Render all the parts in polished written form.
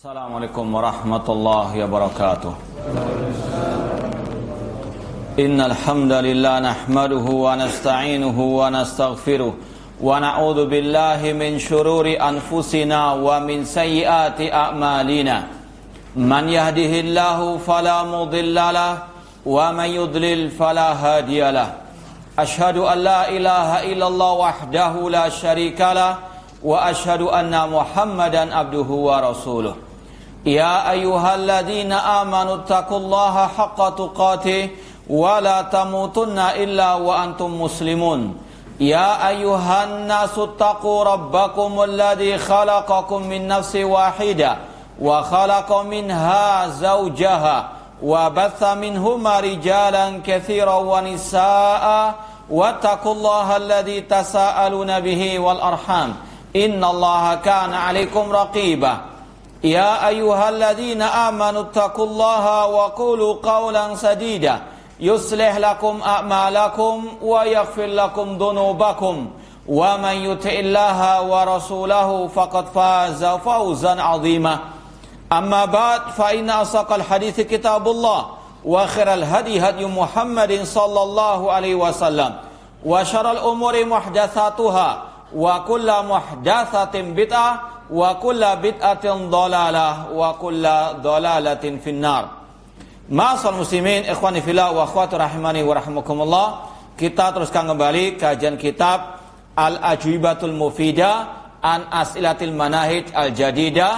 Assalamualaikum warahmatullahi wabarakatuh. Innal hamdalillah nahmaduhu wa nasta'inuhu wa nastaghfiruh wa na'udzu billahi min shururi anfusina wa min sayyiati a'malina. Man yahdihillahu fala mudhillalah wa man yudlil fala hadiyalah. Ashhadu an la ilaha illallah wahdahu la syarikalah wa ashhadu anna Muhammadan abduhu wa rasuluh. Ya ayyuhalladzina amanu taqullaha haqqa tuqatih wa la tamutunna illa wa antum muslimun. Ya ayyuhan nasu taqu rabbakumul ladzi khalaqakum min nafsin wahidah wa khalaqa minha zawjaha wa batha minhuma rijalan katsiran wa nisaa'a wattaqullaha alladzi tasaaluna bihi wal arham innallaha kana 'alaikum raqiba. Ya ayyuhalladzina amanu taqullaha wa qulu qawlan sadida yuslih lakum a'malakum wa yaghfir lakum dhunubakum wa man yuti'illaha wa rasulahu faqad faza fawzan 'azima. Amma ba'd, fa inna asaqal hadithi kitabullah wa khairal hadi hadi Muhammadin sallallahu alaihi wasallam wa syarrul umuri muhdatsatuha wa kullu muhdatsatin bid'ah wa kulla bid'atin dhalalah wa kulla dhalalatin finnar. Ma'asal muslimin, ikhwani fillah wa akhwati rahimani wa rahimakumullah. Kita teruskan kembali kajian kitab Al-Ajwibatul Mufidah an As'ilatil Manahij Al-Jadidah,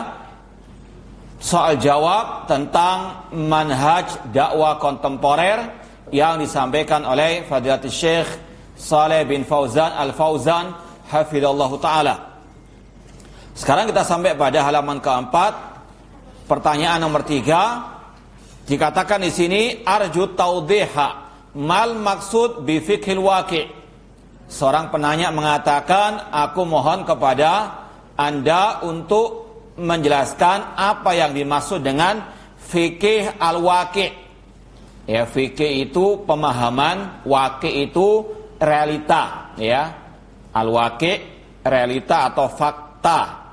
soal jawab tentang manhaj dakwah kontemporer yang disampaikan oleh Fadilatul Syekh Shalih bin Fauzan Al-Fauzan hafizallahu ta'ala. Sekarang kita sampai pada halaman keempat, pertanyaan nomor 3. Dikatakan di sini arju taudiha mal maksud bi fiqhil waqi'. Seorang penanya mengatakan, aku mohon kepada Anda untuk menjelaskan apa yang dimaksud dengan fikih al-waqi'. Ya, fikih itu pemahaman, waqi' itu realita, ya. Al-waqi' realita atau fakta.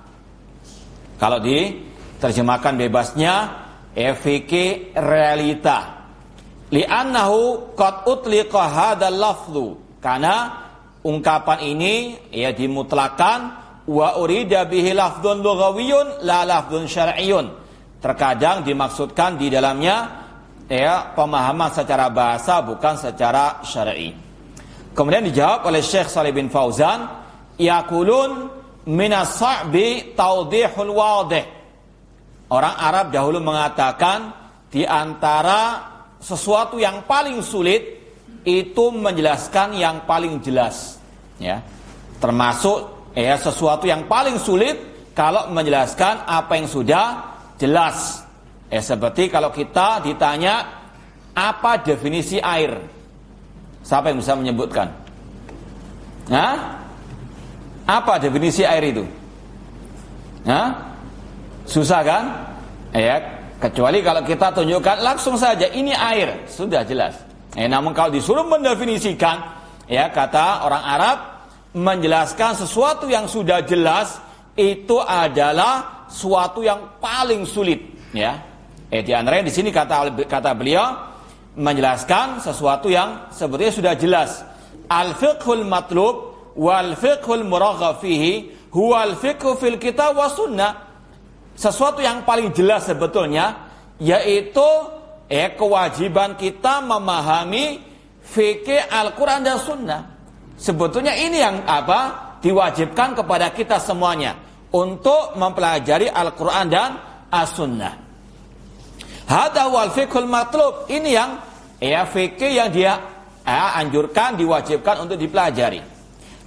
Kalau diterjemahkan bebasnya, fikih realita. Li'annahu qad utliqa hadzal lafdhu, karena ungkapan ini ya dimutlakan, wa urida bihi lafdzun lughawiyyun la lafdzun syar'iyyun. Terkadang dimaksudkan di dalamnya ya pemahaman secara bahasa bukan secara syar'i. Kemudian dijawab oleh Syekh Shalih bin Fauzan, yaqulun minas sa'bi tawdihul wadih. Orang Arab dahulu mengatakan di antara sesuatu yang paling sulit itu menjelaskan yang paling jelas, ya. Termasuk ya sesuatu yang paling sulit kalau menjelaskan apa yang sudah jelas. Seperti kalau kita ditanya apa definisi air. Siapa yang bisa menyebutkan? Hah? Apa definisi air itu? Susah kan? Ya, kecuali kalau kita tunjukkan langsung saja ini air, sudah jelas. Namun kalau disuruh mendefinisikan, ya kata orang Arab, menjelaskan sesuatu yang sudah jelas itu adalah suatu yang paling sulit. Ya, di antaranya di sini kata beliau menjelaskan sesuatu yang sebetulnya sudah jelas. Al-fiqhul matlub wal fiqhul muraghab fihi huwal fiqhu fil kitab was sunnah. Sesuatu yang paling jelas sebetulnya yaitu kewajiban kita memahami fikih Al-Qur'an dan Sunnah. Sebetulnya ini yang diwajibkan kepada kita semuanya untuk mempelajari Al-Qur'an dan As-Sunnah. Hadza wal fiqhul matlub, ini yang fikih yang dia anjurkan, diwajibkan untuk dipelajari.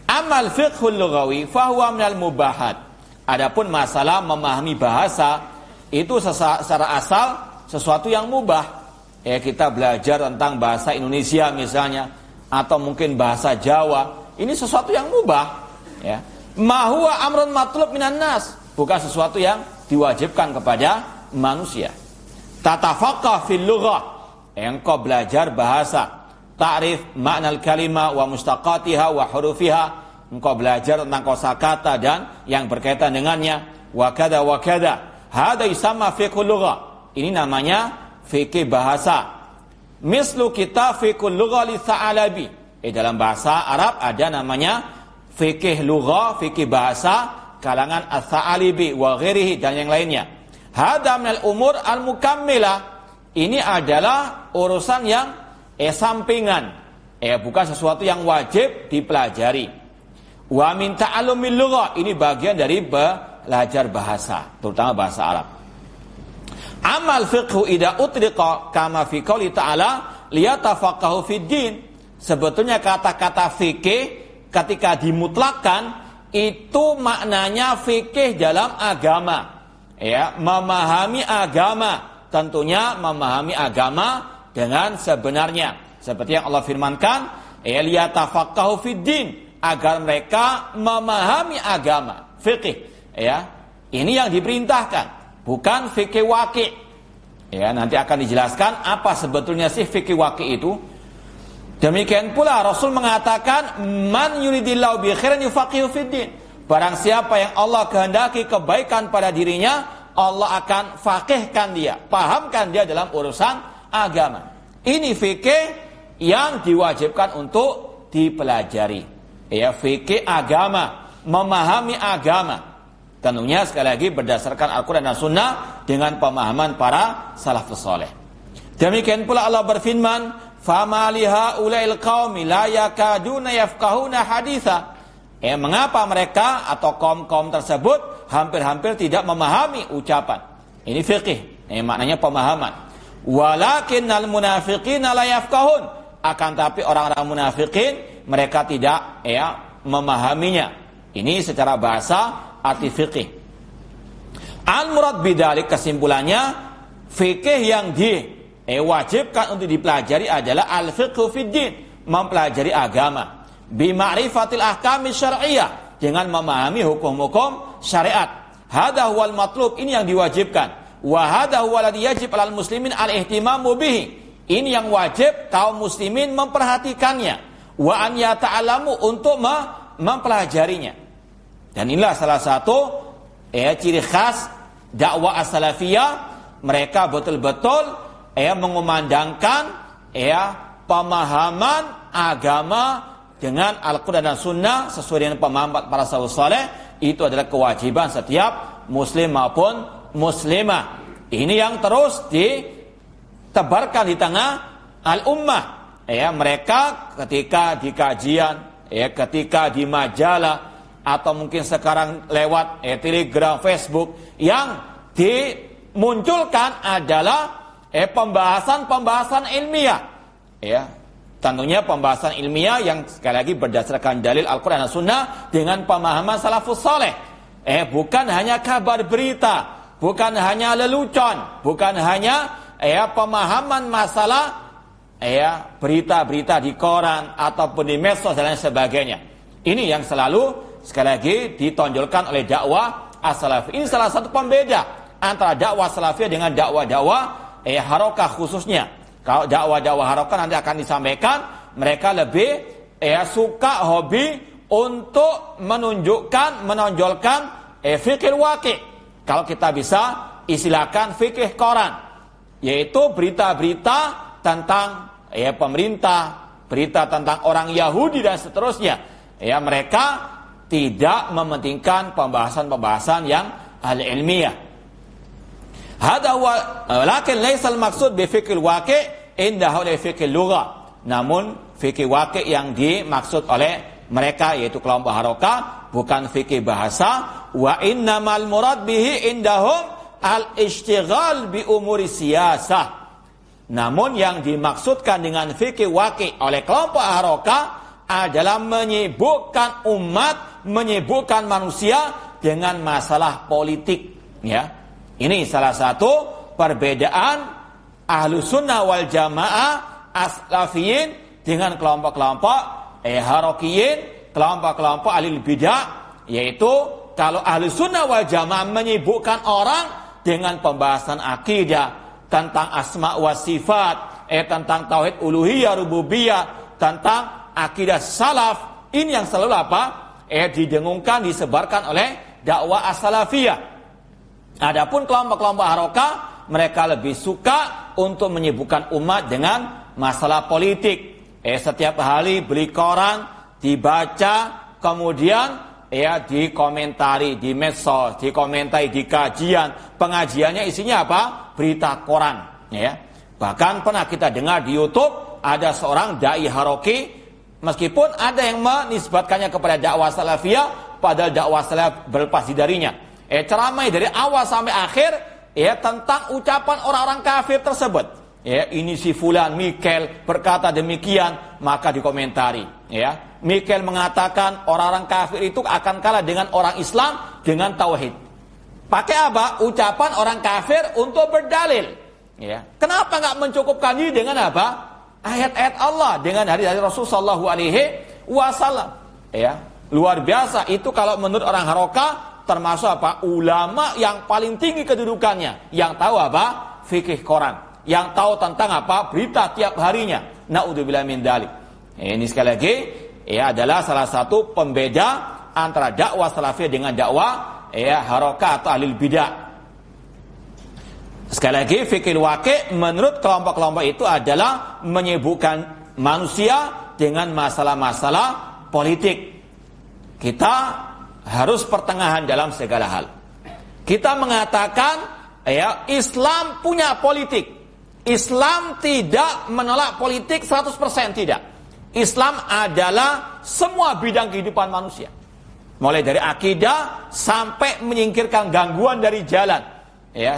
Amal fiqhul lughawi fahuwa minal mubahat. Adapun masalah memahami bahasa itu secara asal sesuatu yang mubah. Kita belajar tentang bahasa Indonesia misalnya, atau mungkin bahasa Jawa, ini sesuatu yang mubah, ya. Ma huwa amrun matlub minan nas, bukan sesuatu yang diwajibkan kepada manusia. Tatafaqah fil lughah, engkau belajar bahasa, ta'rif makna al-kalimah wa mustaqatiha wa hurufiha, engkau belajar tentang kosakata dan yang berkaitan dengannya, wa kada wa kada. Hada yusamma fiqhul lughah. Ini namanya fikih bahasa. Mislu kita fiqhul lughah li Tsa'alabi. Dalam bahasa Arab ada namanya fikih lughah, fikih bahasa kalangan Ats-Tsa'alabi wa ghairihi dan yang lainnya. Hada minal umur al-mukammilah. Ini adalah urusan yang sampingan. Bukan sesuatu yang wajib dipelajari. Wa min ta'allumil lughah. Ini bagian dari belajar bahasa, terutama bahasa Arab. Amal fiqhu idza utliqa kama fi qouli ta'ala liyatafaqahu fid din. Sebetulnya kata-kata fikih ketika dimutlakkan itu maknanya fikih dalam agama. Memahami agama, tentunya memahami agama dengan sebenarnya. Seperti yang Allah firmankan, liyatafaqahu fid din, agar mereka memahami agama, fikih. Ini yang diperintahkan, bukan fikih waqi'. Nanti akan dijelaskan apa sebetulnya sih fikih waqi' itu. Demikian pula Rasul mengatakan, man yuridillahu bi khairin yufaqihu fid din. Barang siapa yang Allah kehendaki kebaikan pada dirinya, Allah akan faqihkan dia, pahamkan dia dalam urusan agama. Ini fikih yang diwajibkan untuk dipelajari. Fikih agama, memahami agama. Tentunya sekali lagi berdasarkan Al-Quran dan Sunnah dengan pemahaman para salafus saleh. Demikian pula Allah berfirman, فَمَا لِهَؤُلَاءِ الْقَوْمِ لَا يَكَادُونَ يَفْقَهُونَ حَدِيثًا. Mengapa mereka atau kaum-kaum tersebut hampir-hampir tidak memahami ucapan? Ini fikih, maknanya pemahaman. وَلَكِنَّ الْمُنَافِقِينَ لَا يَفْقَهُونَ. Akan tapi orang-orang munafikin mereka tidak memahaminya. Ini secara bahasa arti fikih. Al-murad bidzalik, kesimpulannya fikih yang diwajibkan untuk dipelajari adalah al-fiqhu fid din, mempelajari agama, bi ma'rifatil ahkami syar'iyyah, dengan memahami hukum-hukum syariat. Hadza huwal matlub, ini yang diwajibkan. Wa hadza huwa alladhi yajib 'alal muslimin al-ihtimamu bihi. Ini yang wajib kaum muslimin memperhatikannya. Wa an yata'allamu, untuk mempelajarinya. Dan inilah salah satu ciri khas dakwah as-salafiyah. Mereka betul-betul mengumandangkan pemahaman agama dengan Al-Quran dan Sunnah sesuai dengan pemahaman para salafus saleh. Itu adalah kewajiban setiap muslim maupun muslimah. Ini yang terus ditebarkan di tengah al-ummah. Mereka ketika di kajian, ketika di majalah, atau mungkin sekarang lewat Telegram, Facebook, yang dimunculkan adalah pembahasan ilmiah. Tentunya pembahasan ilmiah yang sekali lagi berdasarkan dalil Al-Quran dan Sunnah dengan pemahaman salafus saleh. Bukan hanya kabar berita, bukan hanya lelucon, bukan hanya pemahaman masalah berita-berita di koran ataupun di medsos dan lain sebagainya. Ini yang selalu sekali lagi ditonjolkan oleh dakwah as-salafi. Ini salah satu pembeda antara dakwah salafiyah dengan dakwah-dakwah harokah khususnya. Kalau dakwah-dakwah harokah nanti akan disampaikan, mereka lebih suka hobi untuk menonjolkan fikih waqi'. Kalau kita bisa istilahkan fikih koran, yaitu berita-berita tentang pemerintah, berita tentang orang Yahudi dan seterusnya. Mereka tidak mementingkan pembahasan-pembahasan yang al-ilmiah. Hada huwa, lakin laisa al-maqsud bi fiqhil waqi' indahu li fiqhil lughah. Namun fikih waqi' yang dimaksud oleh mereka yaitu kelompok harokah bukan fikih bahasa. Wa innamal murad bihi indahum al-ishtighal bi umuri siyasah. Namun yang dimaksudkan dengan fikih waqi' oleh kelompok harokah adalah menyibukkan umat, menyibukkan manusia dengan masalah politik. Ini salah satu perbedaan Ahlus Sunnah wal Jamaah as-salafiyin dengan kelompok-kelompok harokiyin, kelompok-kelompok ahli bidah. Yaitu kalau Ahlus Sunnah wal Jamaah menyibukkan orang dengan pembahasan akidah, tentang asma wa sifat, tentang tauhid uluhiyah rububiyah, tentang akidah salaf. Ini yang selalu didengungkan, disebarkan oleh dakwah as-salafiyah. Adapun kelompok-kelompok harokah, mereka lebih suka untuk menyibukkan umat dengan masalah politik. Setiap hari beli koran, dibaca, kemudian dikomentari di medsos, dikomentari di kajian. Pengajiannya isinya apa? Berita koran. Ya. Bahkan pernah kita dengar di YouTube ada seorang dai haroki, meskipun ada yang menisbatkannya kepada dakwah salafiyah, padahal dakwah salaf berlepas darinya. Ceramah dari awal sampai akhir tentang ucapan orang-orang kafir tersebut. Ini si fulan Mikel berkata demikian, maka dikomentari. Mikel mengatakan orang-orang kafir itu akan kalah dengan orang Islam dengan tauhid. Pakai apa? Ucapan orang kafir untuk berdalil. Kenapa nggak mencukupkan diri dengan apa? Ayat-ayat Allah, dengan hadis-hadis Rasulullah Shallallahu Alaihi Wasallam. Luar biasa itu kalau menurut orang harokah, termasuk apa? Ulama yang paling tinggi kedudukannya, yang tahu apa? Fikih Quran, yang tahu tentang apa? Berita tiap harinya. Na'udzubillah min dzalik. Ini sekali lagi adalah salah satu pembeda antara dakwah salafiyah dengan dakwah harokah atau ahlul bidah. Sekali lagi, fikih waqi' menurut kelompok-kelompok itu adalah menyibukkan manusia dengan masalah-masalah politik. Kita harus pertengahan dalam segala hal. Kita mengatakan Islam punya politik. Islam tidak menolak politik 100%, tidak. Islam adalah semua bidang kehidupan manusia. Mulai dari akidah sampai menyingkirkan gangguan dari jalan.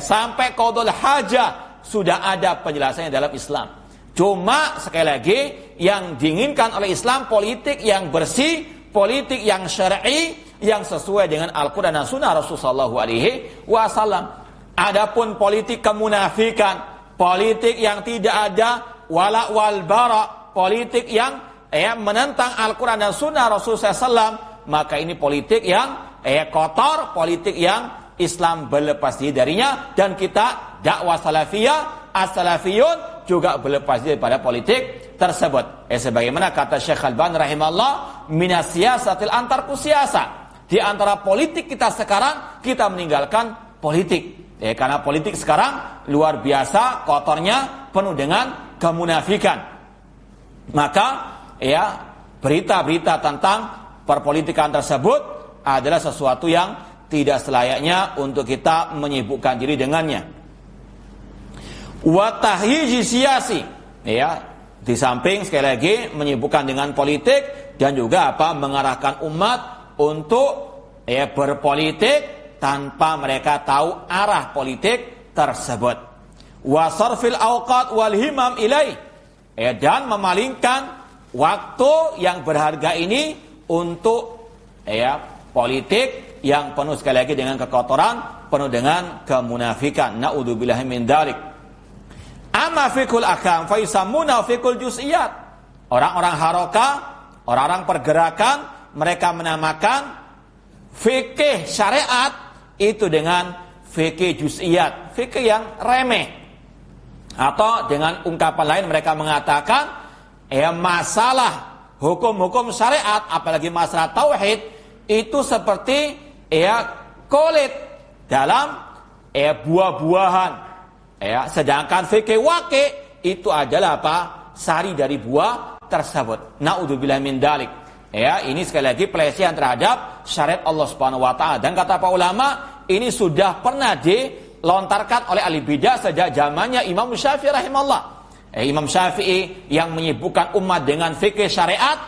Sampai qadul hajah sudah ada penjelasannya dalam Islam. Cuma sekali lagi yang diinginkan oleh Islam politik yang bersih, politik yang syar'i, yang sesuai dengan Al-Quran dan Sunnah Rasulullah SAW. Adapun politik kemunafikan, politik yang tidak ada wala wal bara, politik yang menentang Al-Quran dan Sunnah Rasulullah SAW, maka ini politik yang kotor, politik yang Islam berlepas diri darinya, dan kita dakwah salafiyah, as-salafiyun juga berlepas diri pada politik tersebut. Sebagaimana kata Syekh Al-Albani rahimahullah, minas siyasatil antarku siyasa. Di antara politik kita sekarang, kita meninggalkan politik. Karena politik sekarang luar biasa kotornya, penuh dengan kemunafikan. Maka berita-berita tentang perpolitikan tersebut adalah sesuatu yang tidak selayaknya untuk kita menyibukkan diri dengannya. Wa tahyiji siyasi, di samping sekali lagi menyibukkan dengan politik dan juga mengarahkan umat untuk berpolitik tanpa mereka tahu arah politik tersebut. Wa sarfil awqat wal himam ilaih, dan memalingkan waktu yang berharga ini untuk politik yang penuh sekali lagi dengan kekotoran, penuh dengan kemunafikan. Na'udzubillahi min dzalik. Amma fikul ahkam fa yusammuna fikul juz'iyat. Orang-orang harokah, orang-orang pergerakan, mereka menamakan fikih syariat itu dengan fikih juz'iyat, fikih yang remeh. Atau dengan ungkapan lain mereka mengatakan masalah hukum-hukum syariat, apalagi masalah tauhid, itu seperti kulit dalam buah-buahan. Sedangkan fikih waqi' itu adalah sari dari buah tersebut. Na'udzubillah min dzalik. Ini sekali lagi pelecehan terhadap syariat Allah Subhanahu wa taala. Dan kata para ulama, ini sudah pernah dilontarkan oleh ahli bidah sejak zamannya Imam Syafi'i rahimahullah. Imam Syafi'i yang menyibukkan umat dengan fikih syariat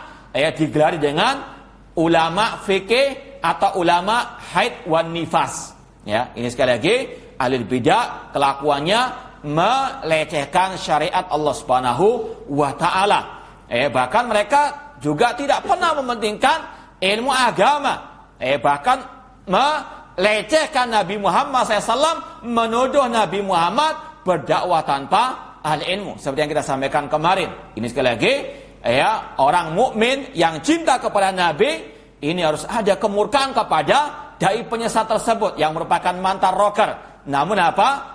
digelari dengan ulama fikih atau ulama haid wan nifas. Ini sekali lagi ahli bidah kelakuannya melecehkan syariat Allah Subhanahu wa taala. Bahkan mereka juga tidak pernah mementingkan ilmu agama. Bahkan melecehkan Nabi Muhammad SAW, menuduh Nabi Muhammad berdakwah tanpa ahli ilmu. Seperti yang kita sampaikan kemarin. Ini sekali lagi orang mukmin yang cinta kepada Nabi, ini harus ada kemurkaan kepada dai penyesat tersebut yang merupakan mantan rocker. Namun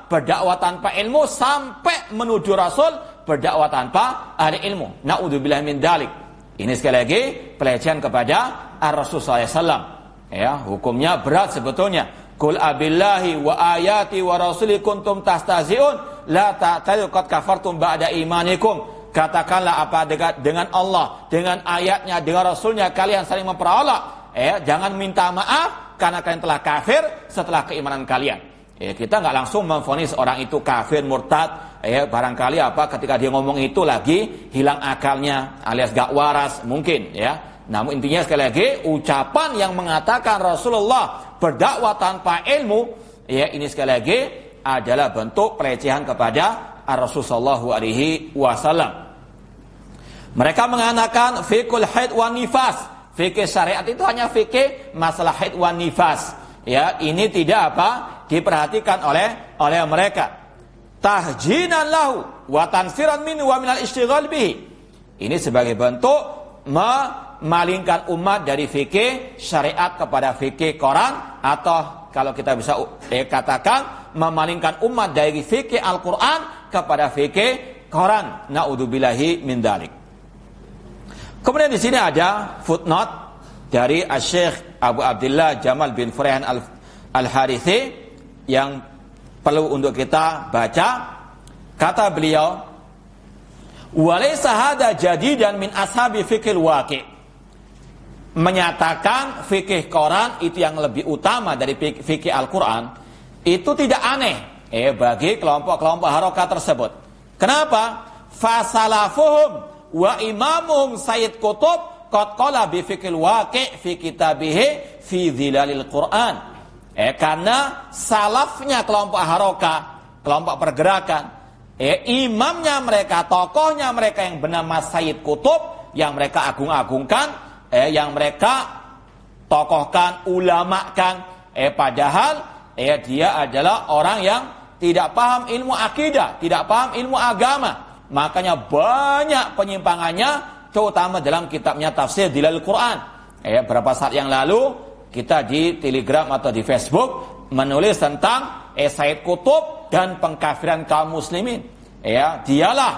berdakwah tanpa ilmu sampai menuduh Rasul berdakwah tanpa ahli ilmu. Na'udzubillah min dzalik. Ini sekali lagi pelecehan kepada Rasul SAW. Hukumnya berat sebetulnya. Qul abillahi wa ayati wa rasuli kuntum tastazi'un la ta'tadu qad kafartum ba'da imanikum. Katakanlah apa dengan Allah, dengan ayatnya, dengan rasulnya kalian saling memperolok. Jangan minta maaf karena kalian telah kafir setelah keimanan kalian. Kita nggak langsung memvonis orang itu kafir, murtad. Barangkali ketika dia ngomong itu lagi hilang akalnya alias gak waras mungkin ya. Namun intinya sekali lagi ucapan yang mengatakan Rasulullah berdakwah tanpa ilmu, ini sekali lagi adalah bentuk pelecehan kepada Rasul sallallahu alaihi wasallam. Mereka mengatakan fikul haid wan nifas. Fikih syariat itu hanya fikih masalah haid wan nifas. Ya, ini tidak diperhatikan oleh mereka. Tahjinan lahu wa tanfiran minhu wa minal istighal bihi. Ini sebagai bentuk memalingkan umat dari fikih syariat kepada fikih Quran, atau kalau kita bisa katakan memalingkan umat dari fikih Al-Quran kepada fikih Quran. Na'udzubillahi min dzalik. Kemudian di sini ada footnote dari Syekh Abu Abdullah Jamal bin Furaihan Al-Harithi yang perlu untuk kita baca. Kata beliau, walaysa hada jadidan min ashabi fikil waqi'. Menyatakan fikih Quran itu yang lebih utama dari fikih Al-Quran itu tidak aneh bagi kelompok-kelompok harokat tersebut. Kenapa? Fasalafuhum wa imamuhum Sayyid Qutb qad qala bi fikil waqi' fi kitabihi fi dhilalil Quran. Karena salafnya kelompok harokat, kelompok pergerakan, imamnya mereka, tokohnya mereka yang bernama Sayyid Qutb, yang mereka agung-agungkan, yang mereka tokohkan, ulamakan, padahal dia adalah orang yang tidak paham ilmu akidah, tidak paham ilmu agama. Makanya banyak penyimpangannya, terutama dalam kitabnya tafsir Dhilalul Quran. Berapa saat yang lalu kita di Telegram atau di Facebook menulis tentang Sayyid Qutb dan pengkafiran kaum muslimin. Dialah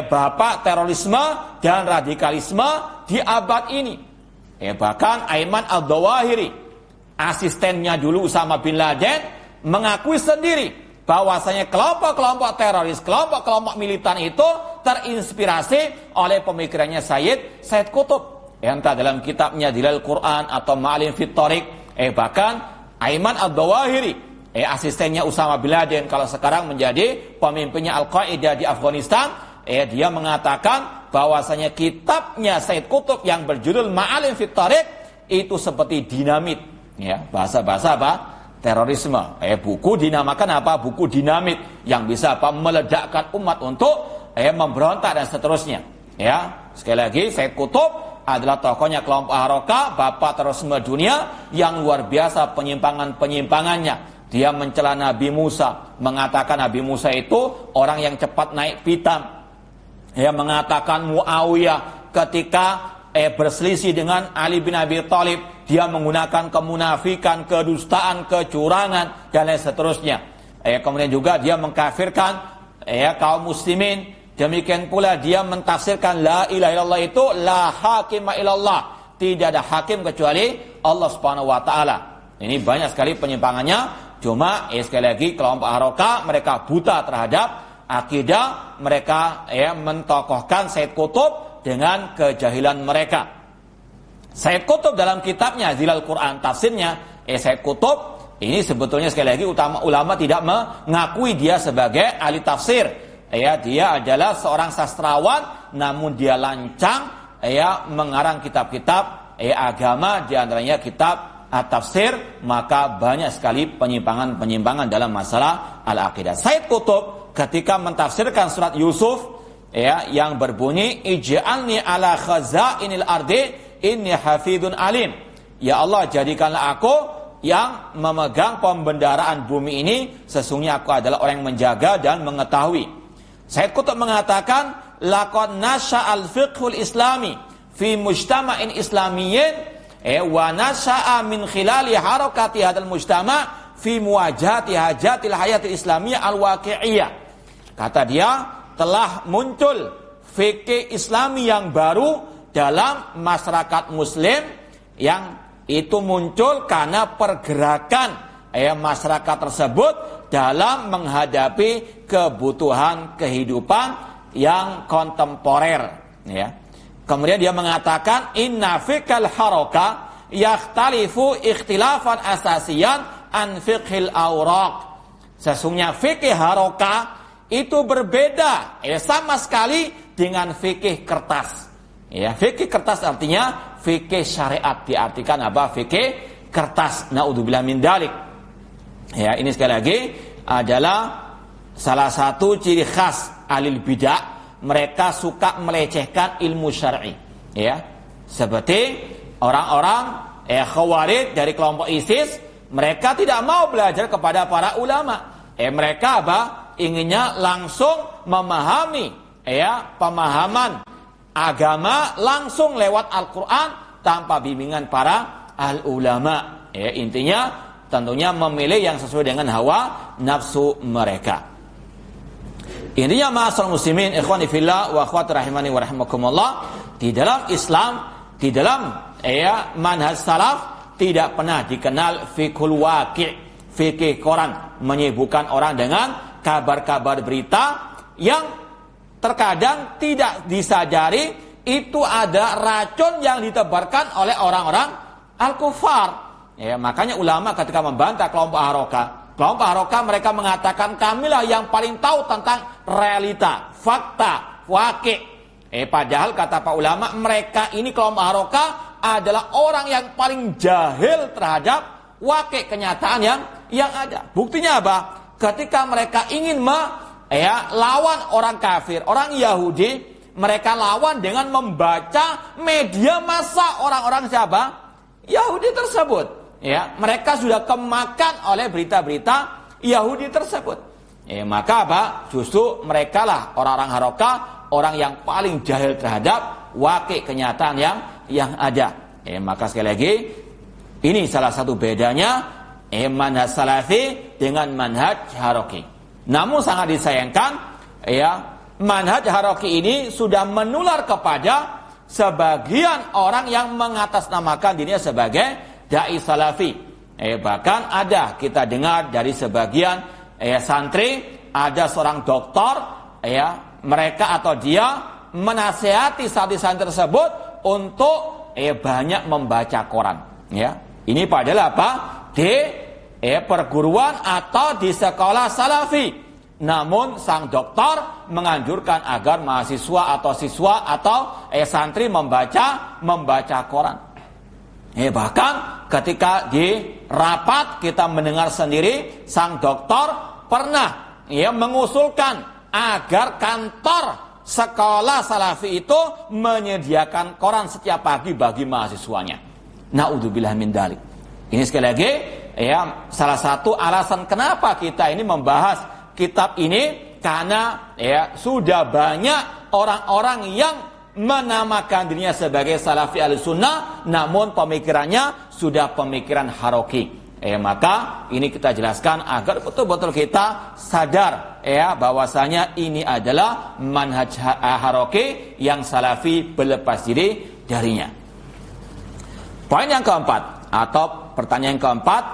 bapak terorisme dan radikalisme di abad ini. Bahkan Ayman Al-Zawahiri, asistennya dulu Usama bin Laden, mengakui sendiri bahwasanya kelompok-kelompok teroris, kelompok-kelompok militan itu terinspirasi oleh pemikirannya Sayyid Qutb. Entah dalam kitabnya Dhilalul Quran atau Ma'alim fit Thariq. Bahkan Ayman Al-Zawahiri, asistennya Usama bin Laden, kalau sekarang menjadi pemimpinnya Al-Qaeda di Afghanistan, dia mengatakan bahwasanya kitabnya Sayyid Qutb yang berjudul Ma'alim fit Thariq itu seperti dinamit. Bahasa-bahasa terorisme. Buku dinamakan buku dinamit yang bisa meledakkan umat untuk memberontak dan seterusnya. Sekali lagi, Sayyid Qutb adalah tokohnya kelompok haroka, bapak terorisme dunia yang luar biasa penyimpangannya. Dia mencela Nabi Musa, mengatakan Nabi Musa itu orang yang cepat naik pitam. Mengatakan Muawiyah ketika berselisih dengan Ali bin Abi Thalib, dia menggunakan kemunafikan, kedustaan, kecurangan dan lain seterusnya. Kemudian juga dia mengkafirkan kaum muslimin. Demikian pula dia mentafsirkan la ilaha illallah itu la hakima illallah, tidak ada hakim kecuali Allah Subhanahu wa taala. Ini banyak sekali penyimpangannya. Cuma sekali lagi kelompok haroka mereka buta terhadap akidah, mereka mentokohkan Sayyid Qutb dengan kejahilan mereka. Sayyid Qutb dalam kitabnya Dhilalul Quran tafsirnya, Sayyid Qutb ini sebetulnya sekali lagi ulama tidak mengakui dia sebagai ahli tafsir. Dia adalah seorang sastrawan, namun dia lancang mengarang kitab-kitab agama, di antaranya kitab at-tafsir, maka banyak sekali penyimpangan-penyimpangan dalam masalah al-aqidah. Sayyid Qutb ketika mentafsirkan surat Yusuf yang berbunyi ij'alni ala khazainil ardi inni hafidun alim. Ya Allah, jadikanlah aku yang memegang pembendaraan bumi ini, sesungguhnya aku adalah orang yang menjaga dan mengetahui. Sayyid Qutb mengatakan laqad nasya'al fiqhul islami fi mujtama'in islamiyyin wa nasya'a min khilali harakati hadzal mujtama' fi muwajahati hajatil hayatil islamiyah al-waqi'iyah. Kata dia, telah muncul fikih Islami yang baru dalam masyarakat muslim yang itu muncul karena pergerakan masyarakat tersebut dalam menghadapi kebutuhan kehidupan yang kontemporer, ya. Kemudian dia mengatakan inna fiqhal haraka yakhtalifu ikhtilafan asasiyan an fiqhil awraq. Sesungguhnya fikih haraka itu berbeda sama sekali dengan fikih kertas. Ya, fikih kertas artinya fikih syariat, diartikan apa? Fikih kertas. Naudzubillah min dzalik. Ya, ini sekali lagi adalah salah satu ciri khas ahlul bidah. Mereka suka melecehkan ilmu syar'i. Ya, seperti orang-orang Khawarij dari kelompok ISIS, mereka tidak mau belajar kepada para ulama. Mereka apa? Inginnya langsung memahami pemahaman agama langsung lewat Al-Quran tanpa bimbingan para al-ulama. Intinya tentunya memilih yang sesuai dengan hawa nafsu mereka. Intinya ma'asyiral muslimin, ikhwani fillah wa akhwati rahimani wa rahimakumullah, di dalam Islam, di dalam manhaj salaf tidak pernah dikenal fiqhul waqi', fikih koran, menyibukkan orang dengan kabar-kabar berita yang terkadang tidak disadari itu ada racun yang ditebarkan oleh orang-orang al-kufar. Makanya ulama ketika membantah kelompok Haroka mereka mengatakan kamilah yang paling tahu tentang realita, fakta, waqi'. Padahal kata Pak ulama, mereka ini kelompok Haroka adalah orang yang paling jahil terhadap waqi', kenyataan yang ada. Buktinya apa? Ketika mereka ingin lawan orang kafir, orang Yahudi, mereka lawan dengan membaca media massa orang-orang siapa? Yahudi tersebut. Mereka sudah kemakan oleh berita-berita Yahudi tersebut. Maka apa? Justru mereka lah orang-orang Haroka, orang yang paling jahil terhadap waqi', kenyataan yang ada. Maka sekali lagi, ini salah satu bedanya manhaj salafi dengan manhaj haroki. Namun sangat disayangkan, manhaj haroki ini sudah menular kepada sebagian orang yang mengatasnamakan dirinya sebagai dai salafi. Bahkan ada kita dengar dari sebagian santri, ada seorang doktor, mereka atau dia menasihati santri-santri tersebut untuk banyak membaca koran. Ini padahal apa? Di perguruan atau di sekolah salafi. Namun sang dokter menganjurkan agar mahasiswa atau siswa atau santri membaca koran. Bahkan ketika di rapat kita mendengar sendiri sang dokter pernah mengusulkan agar kantor sekolah salafi itu menyediakan koran setiap pagi bagi mahasiswanya. Naudzubillah min dzalik. Ini sekali lagi salah satu alasan kenapa kita ini membahas kitab ini, karena sudah banyak orang-orang yang menamakan dirinya sebagai salafi al-sunnah, namun pemikirannya sudah pemikiran haroki. Maka ini kita jelaskan agar betul-betul kita sadar bahwasanya ini adalah manhaj haroki yang salafi berlepas diri darinya. Poin yang keempat atau pertanyaan yang keempat,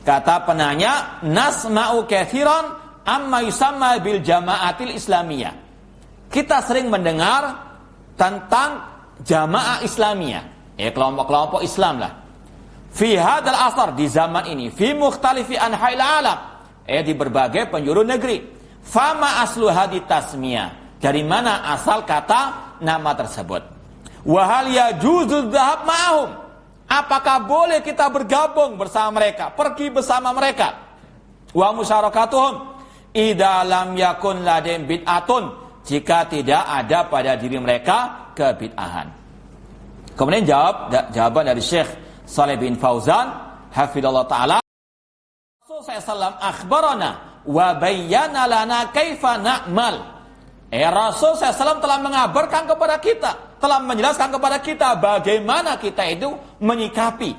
kata penanya, nasma'u kathiran amma yusamma bil jama'atil islamiyah. Kita sering mendengar tentang jamaah Islamiyah, kelompok-kelompok Islam lah. Fi hadzal asar, di zaman ini, fi mukhtalifi anha'il alam, di berbagai penjuru negeri. Fama aslu hadit tasmiyah, dari mana asal kata nama tersebut? Wa hal yajuzu dzahab ma'ahum, apakah boleh kita bergabung bersama mereka, pergi bersama mereka? Wa musyarakatuhum idza lam yakun ladem bid'atun, jika tidak ada pada diri mereka kebid'ahan. Kemudian jawaban dari Syekh Shalih bin Fauzan hafizallahu taala, Rasulullah SAW akhbarana wa bayyana lana kaifa na'mal. Rasul SAW telah mengabarkan kepada kita, telah menjelaskan kepada kita bagaimana kita itu menyikapi.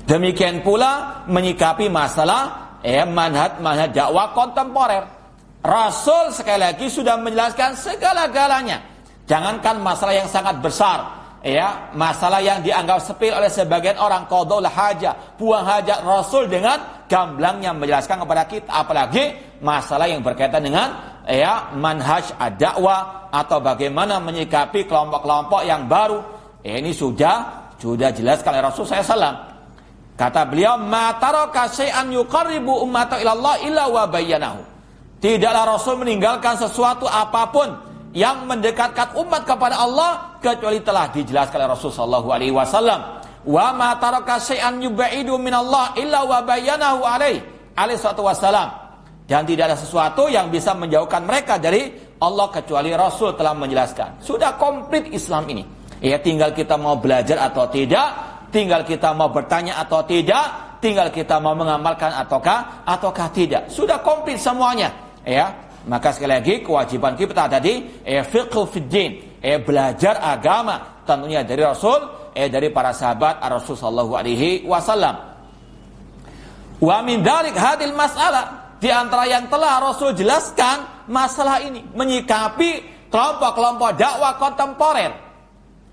Demikian pula menyikapi masalah manhaj dakwah kontemporer. Rasul sekali lagi sudah menjelaskan segala-galanya. Jangankan masalah yang sangat besar, ya masalah yang dianggap sepil oleh sebagian orang, qadaul hajah, buang hajat, Rasul dengan gamblangnya menjelaskan kepada kita, apalagi masalah yang berkaitan dengan ya manhaj ad-dakwah atau bagaimana menyikapi kelompok-kelompok yang baru. Ini sudah jelaskan oleh Rasul SAW. Kata beliau, ma taraka syai'an yuqarribu ummata ila Allah illa wa bayyanahu. Tidaklah Rasul meninggalkan sesuatu apapun yang mendekatkan umat kepada Allah kecuali telah dijelaskan oleh Rasul sallallahu alaihi wasallam. Wa ma taraka syai'an yubaidu minallah illa wa bayyanahu alaihi salatu wasallam. Dan tidak ada sesuatu yang bisa menjauhkan mereka dari Allah kecuali Rasul telah menjelaskan. Sudah komplit Islam ini. Ya, tinggal kita mau belajar atau tidak, tinggal kita mau bertanya atau tidak, tinggal kita mau mengamalkan ataukah tidak. Sudah komplit semuanya. Ya, maka sekali lagi kewajiban kita tadi fiqh fiddin, belajar agama tentunya dari Rasul, dari para sahabat Rasul sallallahu alaihi wasallam. Wa min dzalik hadil mas'alah, di antara yang telah Rasul jelaskan masalah ini menyikapi kelompok-kelompok dakwah kontemporer.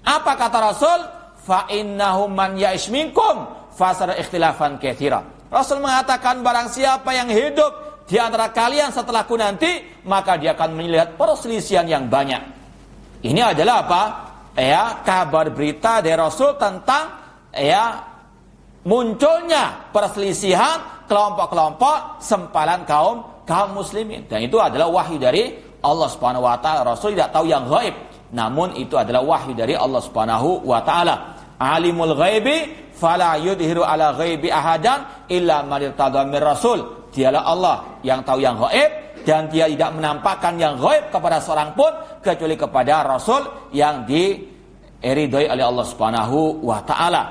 Apa kata Rasul? Fa innahum man ya'ish minkum fasara ikhtilafan katsira. Rasul mengatakan barang siapa yang hidup di antara kalian setelahku nanti, maka dia akan melihat perselisihan yang banyak. Ini adalah apa? Ya, kabar berita dari Rasul tentang ya munculnya perselisihan kelompok-kelompok sempalan kaum muslimin. Dan itu adalah wahyu dari Allah Subhanahu wa taala. Rasul tidak tahu yang gaib, namun itu adalah wahyu dari Allah Subhanahu wa taala. Alimul ghaibi fala yudhiru ala ghaibi ahadan illa man irtada mir rasul. Dialah Allah yang tahu yang gaib dan dia tidak menampakkan yang gaib kepada seorang pun kecuali kepada Rasul yang diridhoi oleh Allah Subhanahu wa taala.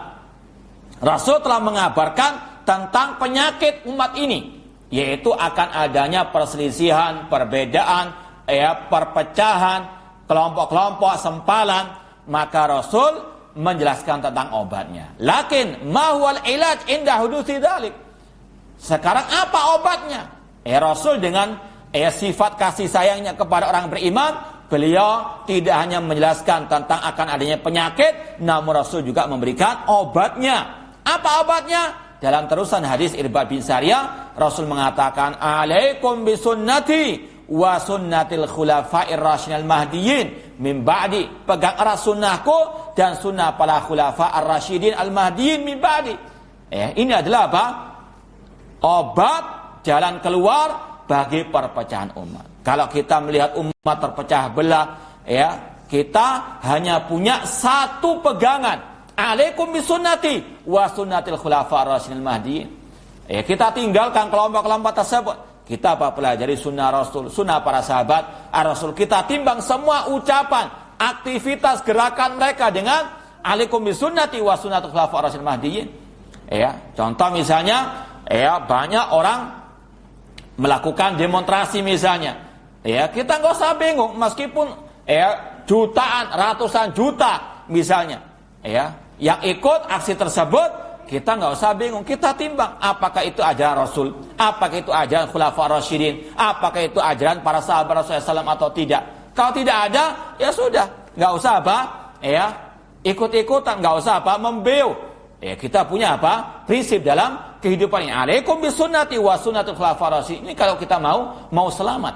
Rasul telah mengabarkan tentang penyakit umat ini, yaitu akan adanya perselisihan, perbedaan, perpecahan, kelompok-kelompok sempalan. Maka Rasul menjelaskan tentang obatnya. Lakin ma huwal ilaj inda hudusi dzalik. Sekarang apa obatnya? Rasul dengan sifat kasih sayangnya kepada orang beriman, beliau tidak hanya menjelaskan tentang akan adanya penyakit, namun Rasul juga memberikan obatnya. Apa obatnya? Dalam terusan hadis Irbad bin Sariyah, Rasul mengatakan, "Alaikum bisunnati wa sunnatil khulafa'ir rasyidil mahdiyyin min ba'di." Pegang erat sunnahku dan sunnah para khulafa ar-rasyidin al-mahdiyyin min ba'di. Ini adalah apa? Obat jalan keluar bagi perpecahan umat. Kalau kita melihat umat terpecah belah, kita hanya punya satu pegangan. Alaikum bisunnati wa sunnatil khulafa ar-rasyidil mahdiyyin. Kita tinggalkan kelompok-kelompok tersebut. Kita pelajari sunnah Rasul, sunnah para sahabat Rasul. Kita timbang semua ucapan, aktivitas, gerakan mereka dengan alaikum bisunnati wa sunnatil khulafa ar-rasyidil mahdiyyin. Contoh misalnya, banyak orang melakukan demonstrasi misalnya. Kita nggak usah bingung meskipun jutaan, ratusan juta misalnya. Yang ikut aksi tersebut, kita nggak usah bingung, kita timbang apakah itu ajaran Rasul, apakah itu ajaran Khulafa Rasyidin, apakah itu ajaran para sahabat Rasulullah SAW atau tidak. Kalau tidak ada, ya sudah, nggak usah apa, ikut-ikutan, nggak usah apa, membeu. Kita punya apa? Prinsip dalam kehidupan ini. Alaikum bisunnati wa sunnatul khulafa rasyidin. Ini kalau kita mau selamat.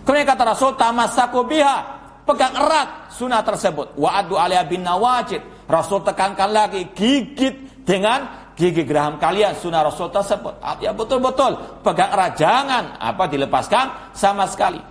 Kemudian kata Rasul, tamassaku biha, pegang erat sunnah tersebut. Wa addu alaiha bin nawajid. Rasul tekankan lagi, gigit dengan gigi geraham kalian sunnah Rasul tersebut. Ya betul-betul pegang erat, jangan dilepaskan sama sekali.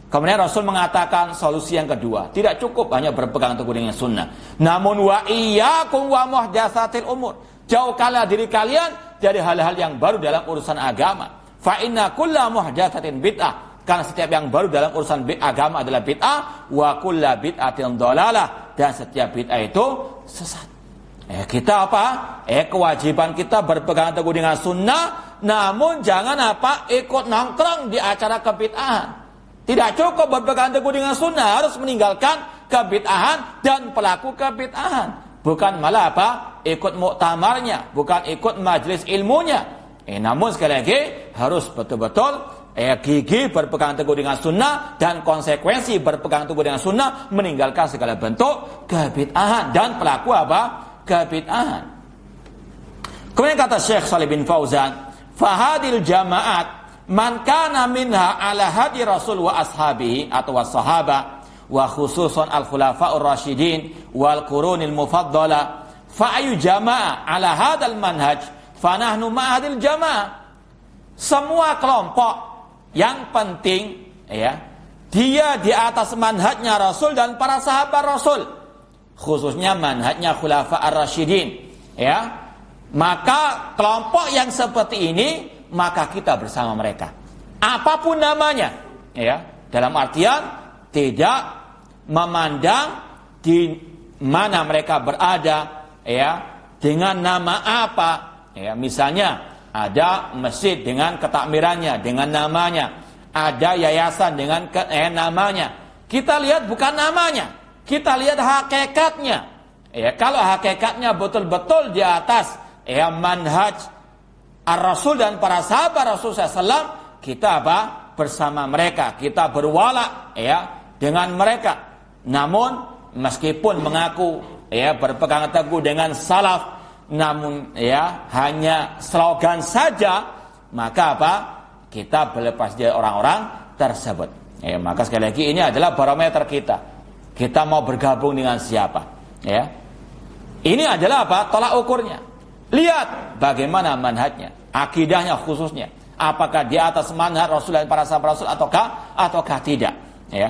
Kemudian Rasul mengatakan solusi yang kedua, tidak cukup hanya berpegang teguh dengan sunnah, namun wa iyyakum wa muhdatsatil umur. Jauhkanlah diri kalian dari hal-hal yang baru dalam urusan agama. Fa inna kulla muhdatsatin bid'ah. Karena setiap yang baru dalam urusan agama adalah bid'ah, wa kulla bid'atin dhalalah, dan setiap bid'ah itu sesat. Kita kewajiban kita berpegang teguh dengan sunnah, namun jangan ikut nongkrong di acara kebid'ahan. Tidak cukup berpegang teguh dengan sunnah, harus meninggalkan kebid'ahan dan pelaku kebid'ahan. Bukan malah ikut muktamarnya, bukan ikut majelis ilmunya. Namun sekali lagi harus betul-betul gigih berpegang teguh dengan sunnah, dan konsekuensi berpegang teguh dengan sunnah meninggalkan segala bentuk kebid'ahan dan pelaku apa? Kebid'ahan. Kemudian kata Syekh Shalih bin Fauzan, fahadil jama'at man kana minha ala hadi Rasul wa ashabihi atau wassahabah wa khususan al-khulafa'ur rasyidin wal qurunil mufaddala fa ayu jama'a ala hadal manhaj fa nahnu ma'adil jama'ah. Semua kelompok yang penting ya, dia di atas manhajnya Rasul dan para sahabat Rasul, khususnya manhajnya khulafa'ur rasyidin ya. Maka kelompok yang seperti ini, maka kita bersama mereka. Apapun namanya, ya, dalam artian tidak memandang di mana mereka berada, ya, dengan nama apa, ya. Misalnya ada masjid dengan ketakmirannya, dengan namanya, ada yayasan dengan namanya. Kita lihat bukan namanya, kita lihat hakikatnya. Ya, kalau hakikatnya betul-betul di atas manhaj ar-Rasul dan para sahabat Rasul SAW, kita apa? Bersama mereka, kita berwala dengan mereka. Namun meskipun mengaku berpegang teguh dengan salaf, namun hanya slogan saja, maka apa? Kita berlepas dari orang-orang tersebut. Maka sekali lagi ini adalah barometer kita. Kita mau bergabung dengan siapa? Ini adalah apa? Tolak ukurnya. Lihat bagaimana manhajnya, akidahnya khususnya. Apakah di atas manhaj Rasul dan para sahabat Rasul ataukah tidak? Ya.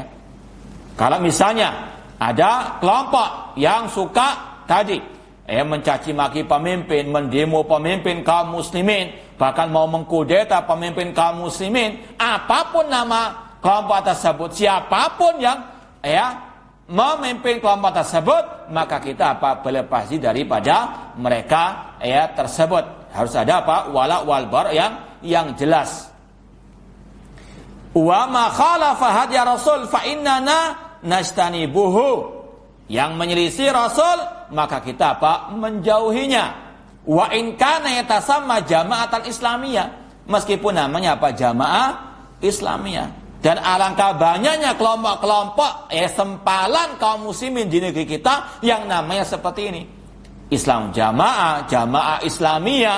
Kalau misalnya ada kelompok yang suka tadi mencaci maki pemimpin, mendemo pemimpin kaum muslimin, bahkan mau mengkudeta pemimpin kaum muslimin, apapun nama kelompok tersebut, siapapun yang memimpin kelompok tersebut, maka kita berlepas daripada mereka tersebut. Harus ada wala wal bar yang jelas. Wa ma khalafa hadi Rasul fa innana nastanibuhu. Yang menyelisih Rasul, maka kita menjauhinya. Wa in kana yatasamma jama'atan islamiyah, meskipun namanya jamaah islamiyah. Dan alangkah banyaknya kelompok-kelompok sempalan kaum muslimin di negeri kita yang namanya seperti ini. Islam jamaah, jamaah islamiyah,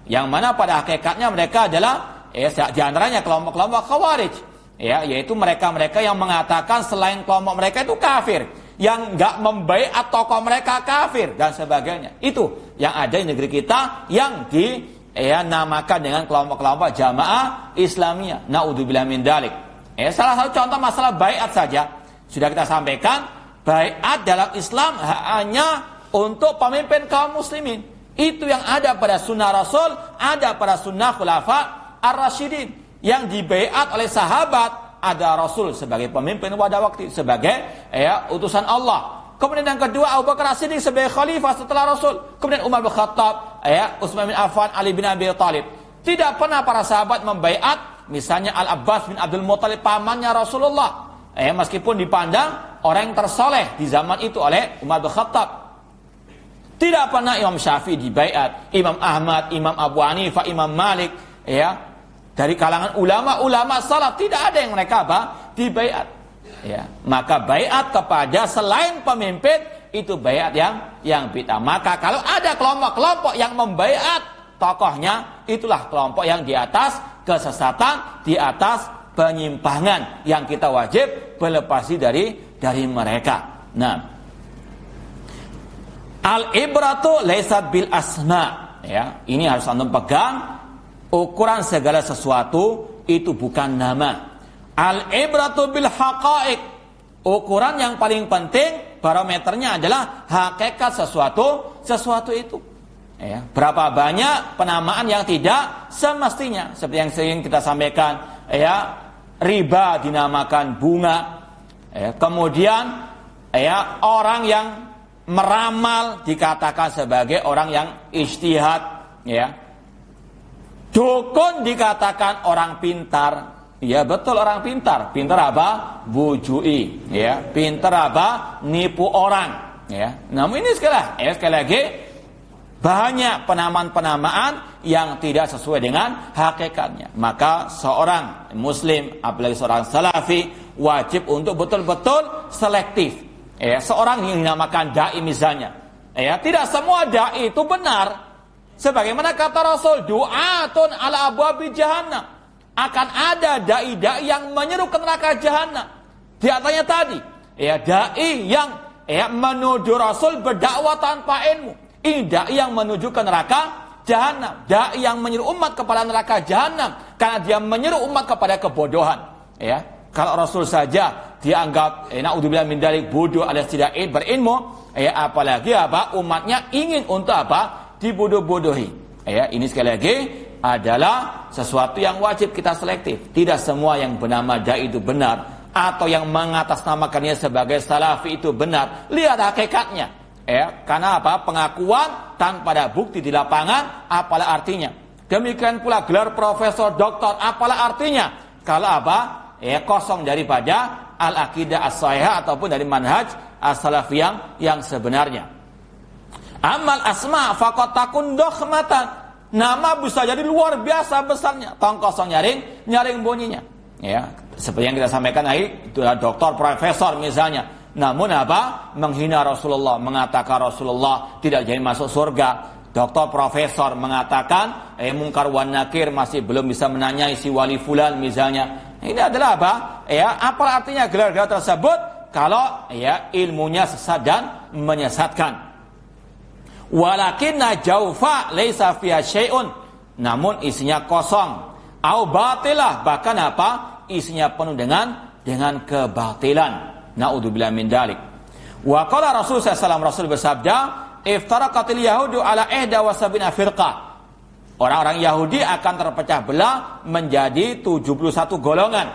yang mana pada hakikatnya mereka adalah di antaranya kelompok-kelompok khawarij, yaitu mereka-mereka yang mengatakan selain kelompok mereka itu kafir, yang enggak membaiat tokoh mereka kafir dan sebagainya. Itu yang ada di negeri kita yang namakan dengan kelompok-kelompok jamaah Islamiyah. Naudzubillah min dzalik. Salah satu contoh masalah baiat saja sudah kita sampaikan. Baiat dalam Islam hanya untuk pemimpin kaum muslimin. Itu yang ada pada sunnah Rasul, ada pada sunnah khulafa ar-rasyidin. Yang dibaiat oleh sahabat, ada Rasul sebagai pemimpin pada waktu, sebagai utusan Allah. Kemudian yang kedua, Abu Bakar As-Siddiq sebagai khalifah setelah Rasul. Kemudian Umar bin Khattab, Utsman bin Affan, Ali bin Abi Thalib. Tidak pernah para sahabat membaiat misalnya Al-Abbas bin Abdul Muthalib, pamannya Rasulullah. Meskipun dipandang orang yang tersoleh di zaman itu oleh Umar bin Khattab. Tidak pernah Imam Syafi'i dibaiat, Imam Ahmad, Imam Abu Hanifah, Imam Malik, dari kalangan ulama-ulama salaf tidak ada yang mereka dibaiat. Maka baiat kepada selain pemimpin itu baiat yang bid'ah. Maka kalau ada kelompok-kelompok yang membaiat tokohnya, itulah kelompok yang di atas kesesatan, di atas penyimpangan yang kita wajib berlepas dari mereka. Nah, al-ibratu laisat bil asma. Ini harus antum pegang. Ukuran segala sesuatu itu bukan nama. Al-ibratu bil haqa'iq. Ukuran yang paling penting, barometernya adalah hakikat sesuatu itu. Berapa banyak penamaan yang tidak semestinya, seperti yang sering kita sampaikan, riba dinamakan bunga. Kemudian orang yang meramal dikatakan sebagai orang yang ijtihad. Dukun dikatakan orang pintar. Ya betul, orang pintar. Pintar apa? Bujui. Pintar apa? Nipu orang. Namun ini sekali lagi Banyak penamaan-penamaan yang tidak sesuai dengan hakikatnya. Maka seorang muslim, apalagi seorang salafi, wajib untuk betul-betul selektif. Seorang yang dinamakan dai misalnya, tidak semua dai itu benar. Sebagaimana kata Rasul, du'atun ala abwabi jahannam. Akan ada dai-dai yang menyeru ke neraka jahannam. Di antaranya tadi, dai yang menuju Rasul berdakwah tanpa ilmu. Ini dai yang menuju ke neraka jahanam. Dai yang menyeru umat kepada neraka jahanam karena dia menyeru umat kepada kebodohan. Kalau Rasul saja dianggap naudzubillah min dzalik bodoh alias tidak berilmu, apalagi umatnya ingin untuk dibodoh-bodohi. Ini sekali lagi adalah sesuatu yang wajib kita selektif. Tidak semua yang bernama dai itu benar, atau yang mengatasnamakannya sebagai salafi itu benar. Lihat hakikatnya. Karena pengakuan tanpa ada bukti di lapangan, apalah artinya? Demikian pula gelar profesor, doktor, apalah artinya? Kalau kosong daripada al-aqidah as-sahihah ataupun dari manhaj as-salafiyah yang sebenarnya. Amal asma faqat takun dokhmatan. Nama bisa jadi luar biasa besarnya, tong kosong nyaring bunyinya. Seperti yang kita sampaikan tadi, itu adalah doktor, profesor misalnya. Namun menghina Rasulullah, mengatakan Rasulullah tidak jadi masuk surga. Doktor profesor mengatakan mungkar wan nakir, masih belum bisa menanyai si wali fulan misalnya. Ini adalah apa artinya gelar-gelar tersebut kalau ilmunya sesat dan menyesatkan. Walakinna jaufa laisa fiha syai'un, namun isinya kosong. Au batilah, bahkan isinya penuh dengan kebatilan. Naudzubillah min dzalik. Wa qala Rasul sallallahu alaihi wasallam, Rasul bersabda, iftaraqatil yahudu ala 71 firqah. Orang-orang Yahudi akan terpecah belah menjadi 71 golongan.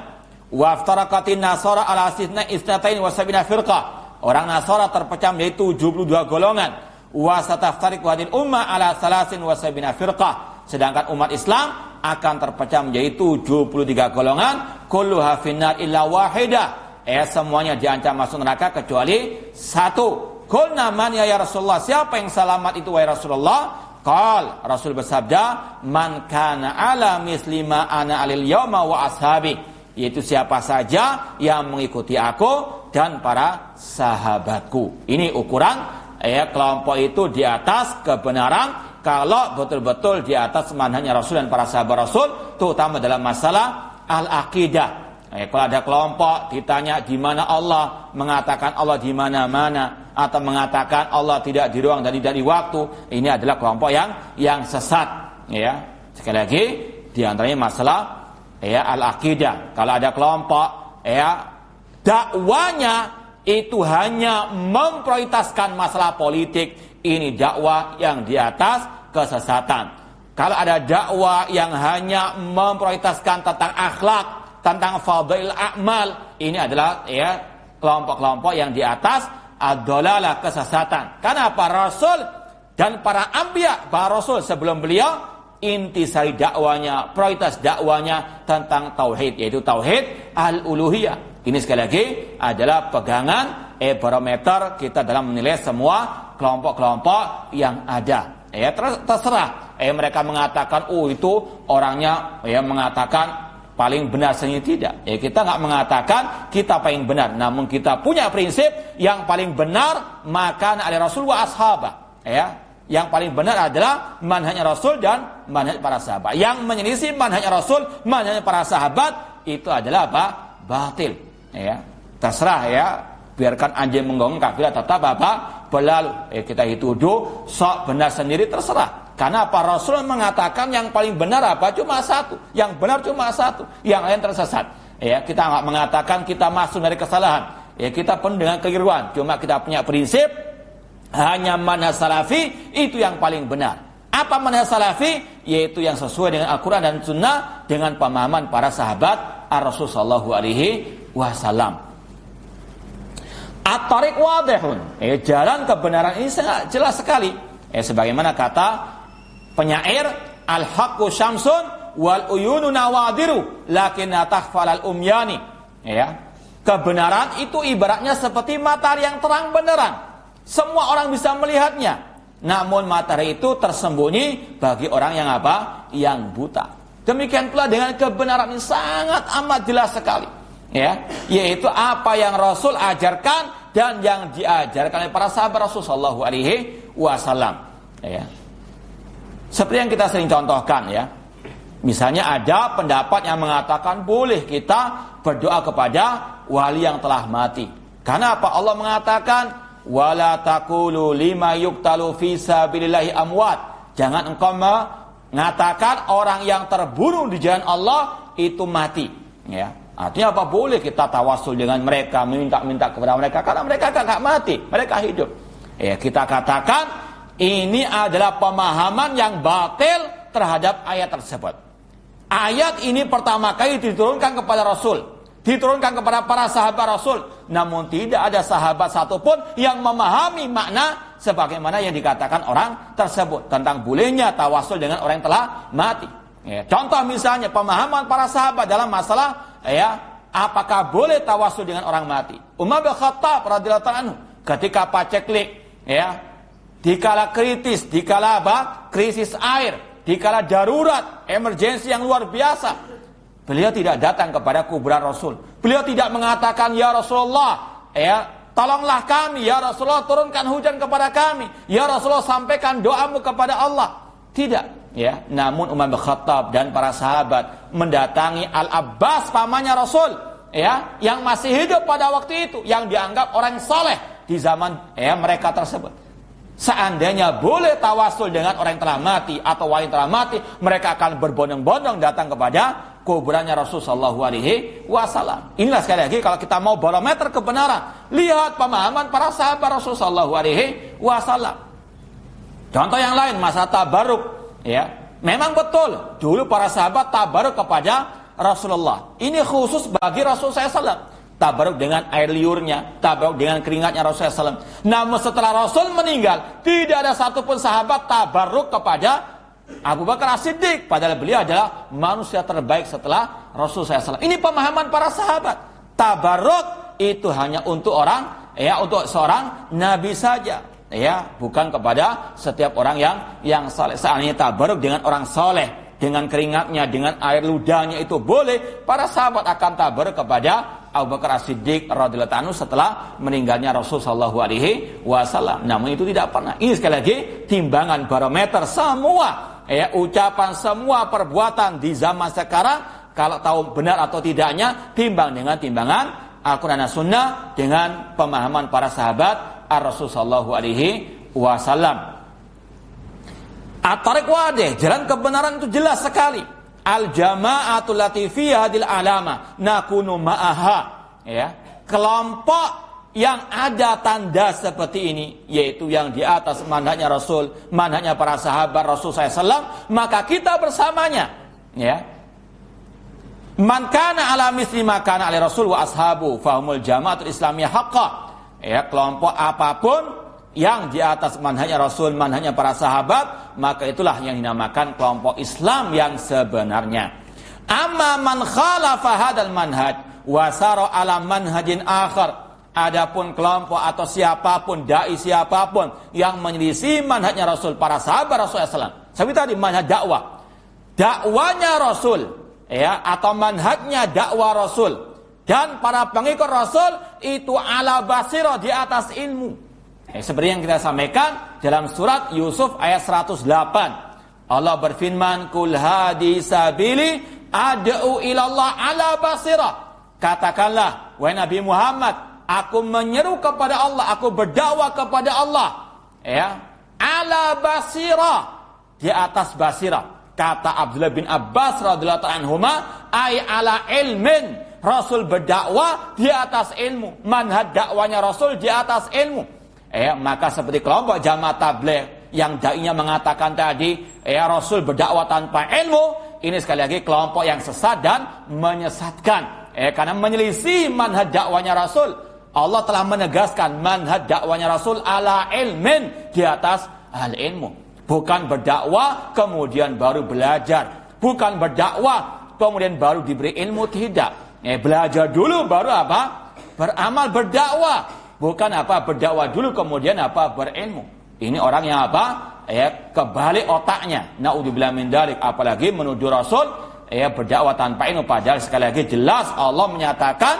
Wa iftaraqatin nasara ala isnatain wa sabina firqah. Orang Nasara terpecah menjadi 72 golongan. Wa sataftariqu hadhihi ummah ala 73 firqah. Sedangkan umat Islam akan terpecah menjadi 73 golongan. Kulluha finnar illa wahidah. Semuanya diancam masuk neraka kecuali satu. Qulna man ya Rasulullah, siapa yang selamat itu wahai Rasulullah? Qal, Rasul bersabda, man kana ala mislima ana alil yauma wa ashabi, yaitu siapa saja yang mengikuti aku dan para sahabatku. Ini ukuran kelompok itu di atas kebenaran kalau betul-betul di atas manhajnya Rasul dan para sahabat Rasul, terutama dalam masalah al-aqidah. Kalau ada kelompok ditanya di mana Allah, mengatakan Allah di mana-mana, atau mengatakan Allah tidak di ruang dan tidak di waktu, ini adalah kelompok yang sesat. Sekali lagi, di antaranya masalah al-aqidah. Kalau ada kelompok dakwanya itu hanya memprioritaskan masalah politik, ini dakwah yang di atas kesesatan. Kalau ada dakwah yang hanya memprioritaskan tentang akhlak, tentang fadail a'mal, ini adalah kelompok-kelompok yang di atas ad-dhalalah, kesesatan. Karena para rasul dan para anbiya, para rasul sebelum beliau, intisari dakwanya, prioritas dakwanya tentang tauhid, yaitu tauhid al-uluhiyah. Ini sekali lagi adalah pegangan barometer kita dalam menilai semua kelompok-kelompok yang ada. Terserah mereka mengatakan itu orangnya mengatakan paling benar, sendiri tidak. Kita nggak mengatakan kita paling benar, namun kita punya prinsip yang paling benar maka ada Rasul wa ashabah. Yang paling benar adalah manhajnya Rasul dan manhaj para sahabat. Yang menyelisih manhajnya Rasul, manhajnya para sahabat, itu adalah batil. Terserah biarkan anjing menggonggong kafilah tetap berlalu. Kita dituduh sok benar sendiri, terserah. Karena para Rasul mengatakan yang paling benar cuma satu, yang benar cuma satu, yang lain tersesat. Kita nggak mengatakan kita masuk dari kesalahan. Kita penuh dengan keliruan. Cuma kita punya prinsip hanya manhaj salafi itu yang paling benar. Apa manhaj salafi? Yaitu yang sesuai dengan Al-Quran dan Sunnah dengan pemahaman para sahabat Ar-Rasul sallallahu alaihi wasallam. At-tariq wadihun. Jalan kebenaran ini sangat jelas sekali. Sebagaimana kata penyair, al-haqqu syamsun wal uyunu nawadiru lakinna takhfal al-umyani. Kebenaran itu ibaratnya seperti matahari yang terang benderang. Semua orang bisa melihatnya. namun matahari itu tersembunyi bagi orang yang apa? Yang buta. Demikian pula dengan kebenaran ini sangat amat jelas sekali, ya, yaitu apa yang Rasul ajarkan dan yang diajarkan oleh para sahabat Rasul sallallahu alaihi wasallam, ya. Seperti yang kita sering contohkan, ya. Misalnya ada pendapat yang mengatakan boleh kita berdoa kepada wali yang telah mati. Karena apa? Allah mengatakan wala taqulu lima yuqtalu fi sabilillahi amwat. Jangan engkau mengatakan orang yang terbunuh di jalan Allah itu mati, ya. Artinya apa? Boleh kita tawasul dengan mereka, minta kepada mereka karena mereka enggak mati, mereka hidup. Ya, kita katakan ini adalah pemahaman yang batil terhadap ayat tersebut. Ayat ini pertama kali diturunkan kepada Rasul, diturunkan kepada para sahabat Rasul, namun tidak ada sahabat satupun yang memahami makna sebagaimana yang dikatakan orang tersebut tentang bolehnya tawasul dengan orang yang telah mati. Ya, contoh misalnya pemahaman para sahabat dalam masalah, ya, apakah boleh tawasul dengan orang mati. Umar bin Khattab radhiyallahu anhu ketika paceklik, ya, dikala kritis, dikala apa? Krisis air, dikala darurat, emergensi yang luar biasa, beliau tidak datang kepada kuburan Rasul. Beliau tidak mengatakan, ya Rasulullah, ya, tolonglah kami, ya Rasulullah turunkan hujan kepada kami, ya Rasulullah sampaikan doamu kepada Allah. Tidak, ya. Namun Umar bin Khattab dan para sahabat mendatangi Al-Abbas, pamannya Rasul, ya, yang masih hidup pada waktu itu, yang dianggap orang soleh di zaman, ya, mereka tersebut. Seandainya boleh tawasul dengan orang yang telah mati atau wali yang telah mati, mereka akan berbondong-bondong datang kepada kuburannya Rasul sallallahu alaihi wasallam. Inilah sekali lagi kalau kita mau barometer kebenaran, lihat pemahaman para sahabat Rasul sallallahu alaihi wasallam. Contoh yang lain, masalah tabaruk, ya. Memang betul dulu para sahabat tabaruk kepada Rasulullah. Ini khusus bagi Rasul sallallahu alaihi wasallam. Tabaruk dengan air liurnya, tabaruk dengan keringatnya Rasulullah SAW. Namun setelah Rasul meninggal, tidak ada satupun sahabat tabaruk kepada Abu Bakar As-Siddiq, padahal beliau adalah manusia terbaik setelah Rasulullah SAW. Ini pemahaman para sahabat. Tabaruk itu hanya untuk orang, ya, untuk seorang nabi saja, ya, bukan kepada setiap orang yang saleh. Seandainya tabaruk dengan orang soleh, dengan keringatnya, dengan air ludahnya itu boleh, para sahabat akan tabaruk kepada Abu Bakar As-Siddiq radhiyallahu anhu setelah meninggalnya Rasul sallallahu alaihi wasallam. Namun itu tidak pernah. Ini sekali lagi timbangan barometer semua, ya, ucapan semua perbuatan di zaman sekarang, kalau tahu benar atau tidaknya timbang dengan timbangan Al-Qur'an dan Sunnah dengan pemahaman para sahabat Ar-Rasul sallallahu alaihi wasallam. At-tariq wadih, jalan kebenaran itu jelas sekali. Al-jama'atul latifiyah hadil alama nakunu ma'aha, ya. Kelompok yang ada tanda seperti ini, yaitu yang di atas manhajnya Rasul, manhajnya para sahabat Rasul SAW, maka kita bersamanya, ya. Man kana ala misli ma kana ali Rasul wa ashabu fahumul jama'atul islamiyah haqqa, ya. Kelompok apapun yang di atas manhajnya Rasul, manhajnya para sahabat, maka itulah yang dinamakan kelompok Islam yang sebenarnya. Amma man khalafa hadal manhaj wa sara ala manhajin akhar. Adapun kelompok atau siapapun, dai siapapun yang menyelisih manhajnya Rasul, para sahabat Rasulullah SAW. Seperti tadi manhaj dakwah. Dakwanya Rasul, ya, atau manhajnya dakwah Rasul dan para pengikut Rasul itu ala basirah, di atas ilmu. Seperti yang kita sampaikan dalam surat Yusuf ayat 108. Allah berfirman, "Qul hadi sabili ad'u ilallah ala basirah." Katakanlah, wahai Nabi Muhammad, aku menyeru kepada Allah, aku berdakwah kepada Allah, ya, ala basirah, di atas basirah. Kata Abdullah bin Abbas radhiyallahu anhuma, ay ala ilmin. Rasul berdakwah di atas ilmu. Manhaj dakwanya Rasul di atas ilmu. Maka seperti kelompok jamaah tabligh yang dai-nya mengatakan tadi, Rasul berdakwah tanpa ilmu, ini sekali lagi kelompok yang sesat dan menyesatkan. Karena menyelisih manhaj dakwanya Rasul. Allah telah menegaskan manhaj dakwanya Rasul ala ilmin, di atas al-ilmu. Bukan berdakwah kemudian baru belajar, bukan berdakwah kemudian baru diberi ilmu, tidak. Belajar dulu baru apa? Beramal, berdakwah. Bukan apa berdakwah dulu kemudian apa berilmu. Ini orang yang apa? Kebalik otaknya. Naudzubillah min dzalik, apalagi menuduh Rasul berdakwah tanpa ilmu, padahal sekali lagi jelas Allah menyatakan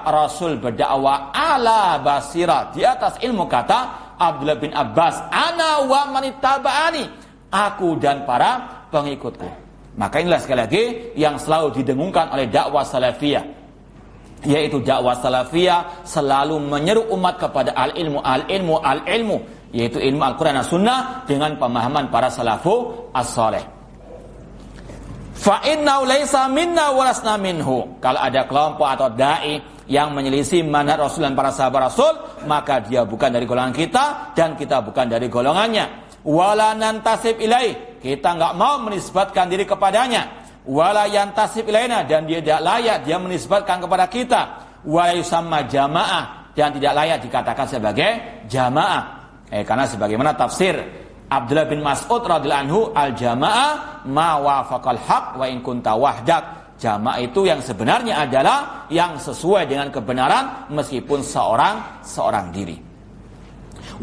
Rasul berdakwah ala basirah, di atas ilmu. Kata Abdullah bin Abbas, ana wa manittaba'ani, aku dan para pengikutku. Maka inilah sekali lagi yang selalu didengungkan oleh dakwah salafiyah, yaitu dakwah salafiyah selalu menyeru umat kepada al-ilmu, yaitu ilmu Al-Quran dan Sunnah dengan pemahaman para salafu as-saleh. Fa innahu laisa minna wa lasna minhu. Kalau ada kelompok atau dai yang menyelisih manhaj Rasul dan para sahabat Rasul, maka dia bukan dari golongan kita dan kita bukan dari golongannya. Wala nantasib ilaih, kita enggak mau menisbatkan diri kepadanya. Wala yantasib ilaina, dan dia tidak layak dia menisbatkan kepada kita. Wa yusamma jamaah, dan tidak layak dikatakan sebagai jamaah. Karena sebagaimana tafsir Abdullah bin Mas'ud radhiyallahu anhu, al-jamaah ma wafaqal haq wa in kunta wahdak. Jamaah itu yang sebenarnya adalah yang sesuai dengan kebenaran meskipun seorang diri.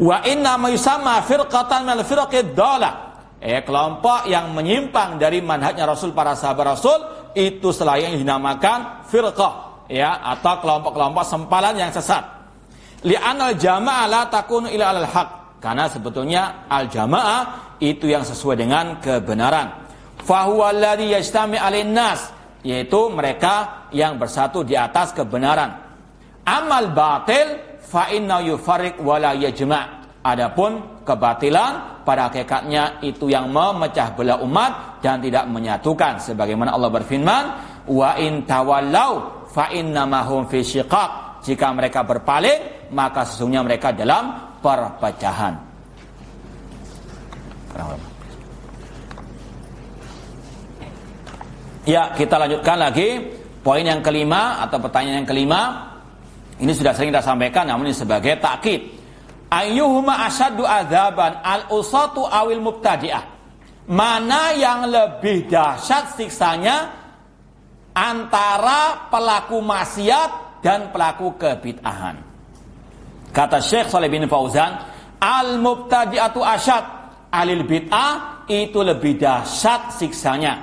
Wa inna ma yusamma firqatan min al-firaqid dhalah. Kelompok yang menyimpang dari manhajnya Rasul, para sahabat Rasul, itu selayaknya dinamakan firqah, atau kelompok-kelompok sempalan yang sesat. Li'anal jamaah la takunu ila al-haq, karena sebetulnya al-jamaah itu yang sesuai dengan kebenaran. Fahuwa alladhi yajtami' 'alain nas, yaitu mereka yang bersatu di atas kebenaran. Amal batil fa inna yufarriq wa la yajma'. Adapun kebatilan pada hakikatnya itu yang memecah belah umat dan tidak menyatukan, sebagaimana Allah berfirman, wa in tawallau fa innama hum fi syiqaq. Jika mereka berpaling, maka sesungguhnya mereka dalam perpecahan. Ya, kita lanjutkan lagi poin yang kelima atau pertanyaan yang kelima. Ini sudah sering kita sampaikan, namun ini sebagai takkid. Ayyuhuma asyaddu adzaban, al-usatu awil mubtadi'ah. Mana yang lebih dahsyat siksanya antara pelaku maksiat dan pelaku kebid'ahan? Kata Syekh Shalih bin Fauzan, al-mubtadi'atu asyad, alil bid'ah itu lebih dahsyat siksanya.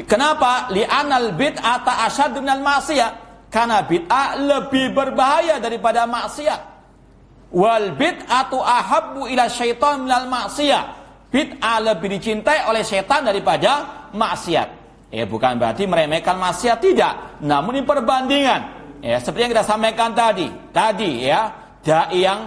Kenapa? Li'anal bid'ata asyaddu minal ma'siyah, karena bid'ah lebih berbahaya daripada maksiat. Wal bid'atu ahabbu ila syaitan minal ma'siyah, bid'ah lebih dicintai oleh syaitan daripada maksiat. Bukan berarti meremehkan maksiat, tidak, namun ini perbandingan. Seperti yang kita sampaikan tadi dai yang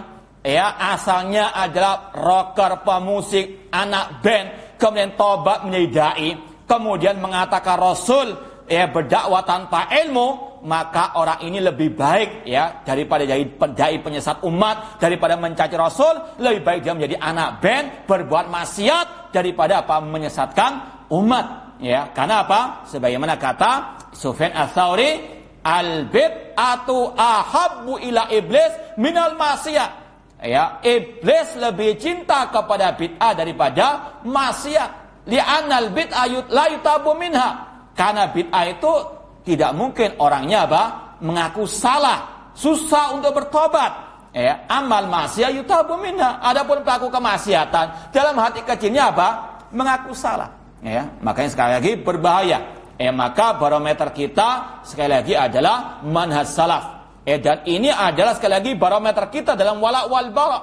asalnya adalah rocker, pemusik, anak band, kemudian tobat menjadi dai, kemudian mengatakan Rasul berdakwah tanpa ilmu, maka orang ini lebih baik daripada jadi dai penyesat umat, daripada mencaci Rasul. Lebih baik dia menjadi anak band, berbuat maksiat, daripada menyesatkan umat. Karena apa? Sebagaimana kata Sufyan Ats-Tsauri, al-bid'atu ahabbu ila iblis minal maksiat. Iblis lebih cinta kepada bid'ah daripada maksiat. Li'anal bid'ah la yutabu minha, karena bid'ah itu tidak mungkin orangnya mengaku salah, susah untuk bertobat. Amal maksiat yutabu minha. Adapun pelaku kemaksiatan, dalam hati kecilnya mengaku salah. Makanya sekali lagi berbahaya. Maka barometer kita sekali lagi adalah manhaj salaf. Dan ini adalah sekali lagi barometer kita dalam wala wal bara.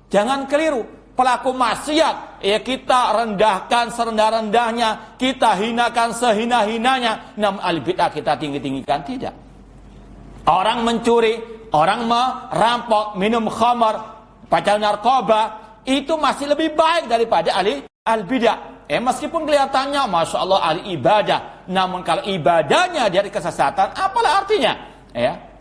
Jangan keliru. Pelaku maksiat kita rendahkan serendah-rendahnya, kita hinakan sehina-hinanya, namun al-bid'ah kita tinggi-tinggikan, tidak. Orang mencuri, orang merampok, minum khamar, pacaran narkoba, itu masih lebih baik daripada ahli al-bid'ah. Meskipun kelihatannya Masya Allah ahli ibadah, namun kalau ibadahnya dari kesesatan, apalah artinya?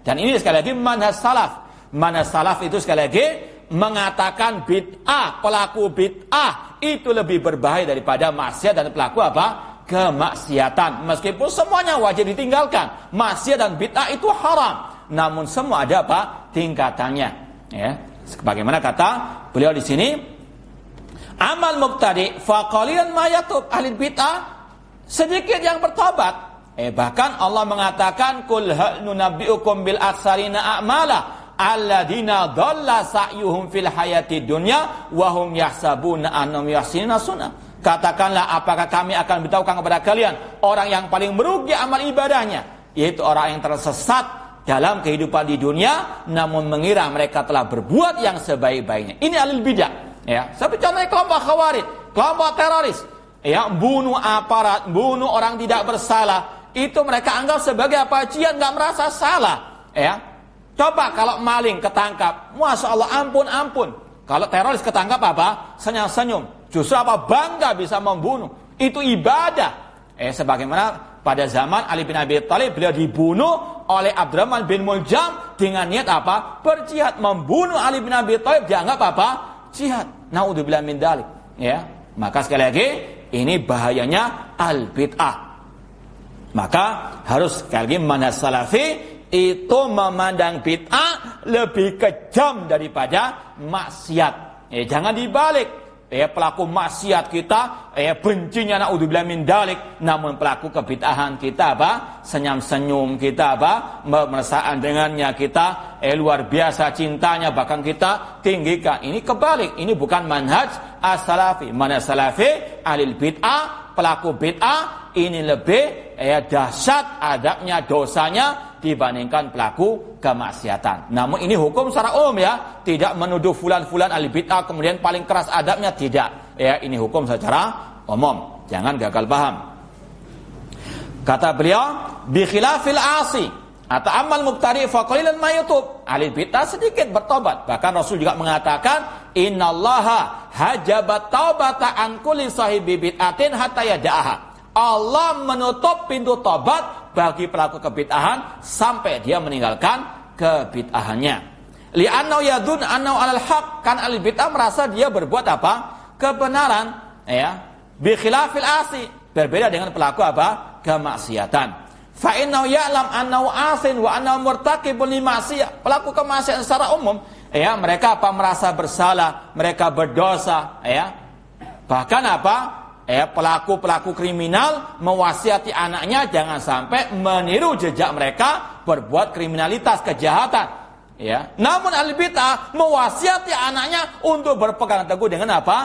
Dan ini sekali lagi manhaj salaf. Manhaj salaf itu sekali lagi mengatakan bid'ah, pelaku bid'ah itu lebih berbahaya daripada maksiat dan pelaku kemaksiatan. Meskipun semuanya wajib ditinggalkan, maksiat dan bid'ah itu haram, namun semua ada tingkatannya. Sebagaimana kata beliau di sini, amal mubtadi fa qalilan ma yatub, ahli bid'ah sedikit yang bertobat. Bahkan Allah mengatakan, kul hal nunabbiukum bil aksarina a'mala, alladzina dhalla sa'yuhum fil hayati dunya wa hum yahsabuna annahum yuhsinuna sunna. Katakanlah, apakah kami akan beritahukan kepada kalian orang yang paling merugi amal ibadahnya, yaitu orang yang tersesat dalam kehidupan di dunia namun mengira mereka telah berbuat yang sebaik-baiknya. Ini ahlul bidah, ya. Seperti contohnya kelompok Khawarij, kelompok teroris, ya, bunuh aparat, bunuh orang tidak bersalah, itu mereka anggap sebagai apa? Jihad, enggak merasa salah, ya. Coba kalau maling ketangkap, Masya Allah, ampun. Kalau teroris ketangkap apa? Senyum-senyum. Justru apa? Bangga bisa membunuh. Itu ibadah. Sebagaimana pada zaman Ali bin Abi Thalib, beliau dibunuh oleh Abdurrahman bin Muljam dengan niat apa? Berjihad. Membunuh Ali bin Abi Thalib dianggap apa? Jihad. Naudzubillah min dzalik. Ya. Maka sekali lagi, ini bahayanya al-bid'ah. Maka harus sekali lagi manhaj salafi itu memandang bid'ah lebih kejam daripada maksiat. Jangan dibalik. Pelaku maksiat kita bencinya naudzubillah min dzalik, namun pelaku kebid'ahan kita apa? Senyum-senyum, kita apa? Mesraan dengannya, kita luar biasa cintanya, bahkan kita tinggikan. Ini kebalik, ini bukan manhaj as-salafi. Manhaj salafi ahlul bid'ah, pelaku bid'ah ini lebih dahsyat adabnya, dosanya dibandingkan pelaku kemaksiatan. Namun ini hukum secara umum, ya, tidak menuduh fulan-fulan ahli bid'ah kemudian paling keras adabnya, tidak. Ya, ini hukum secara umum. Jangan gagal paham. Kata beliau, bi khilafil asi atau amal mubtadi fa qalilan ma yatub. Ahli bid'ah sedikit bertobat. Bahkan Rasul juga mengatakan, innallaha hajabat taubata an kulli sahibi bid'atin hatta yada'aha. Allah menutup pintu tobat bagi pelaku kebid'ahan sampai dia meninggalkan kebid'ahannya. Li'annau yadun annau 'alal haq, kan ahli bid'ah merasa dia berbuat apa? Kebenaran, ya. Bi khilafil asi, berbeda dengan pelaku apa? Kemaksiatan. Fa innau ya'lam annau asin wa annau murtaqibun li ma'siyah. Pelaku kemaksiatan secara umum, ya, mereka apa? Merasa bersalah, mereka berdosa, ya. Bahkan apa? Pelaku-pelaku kriminal mewasiati anaknya jangan sampai meniru jejak mereka berbuat kriminalitas, kejahatan. Ya. Namun ahli bid'ah mewasiati anaknya untuk berpegang teguh dengan apa?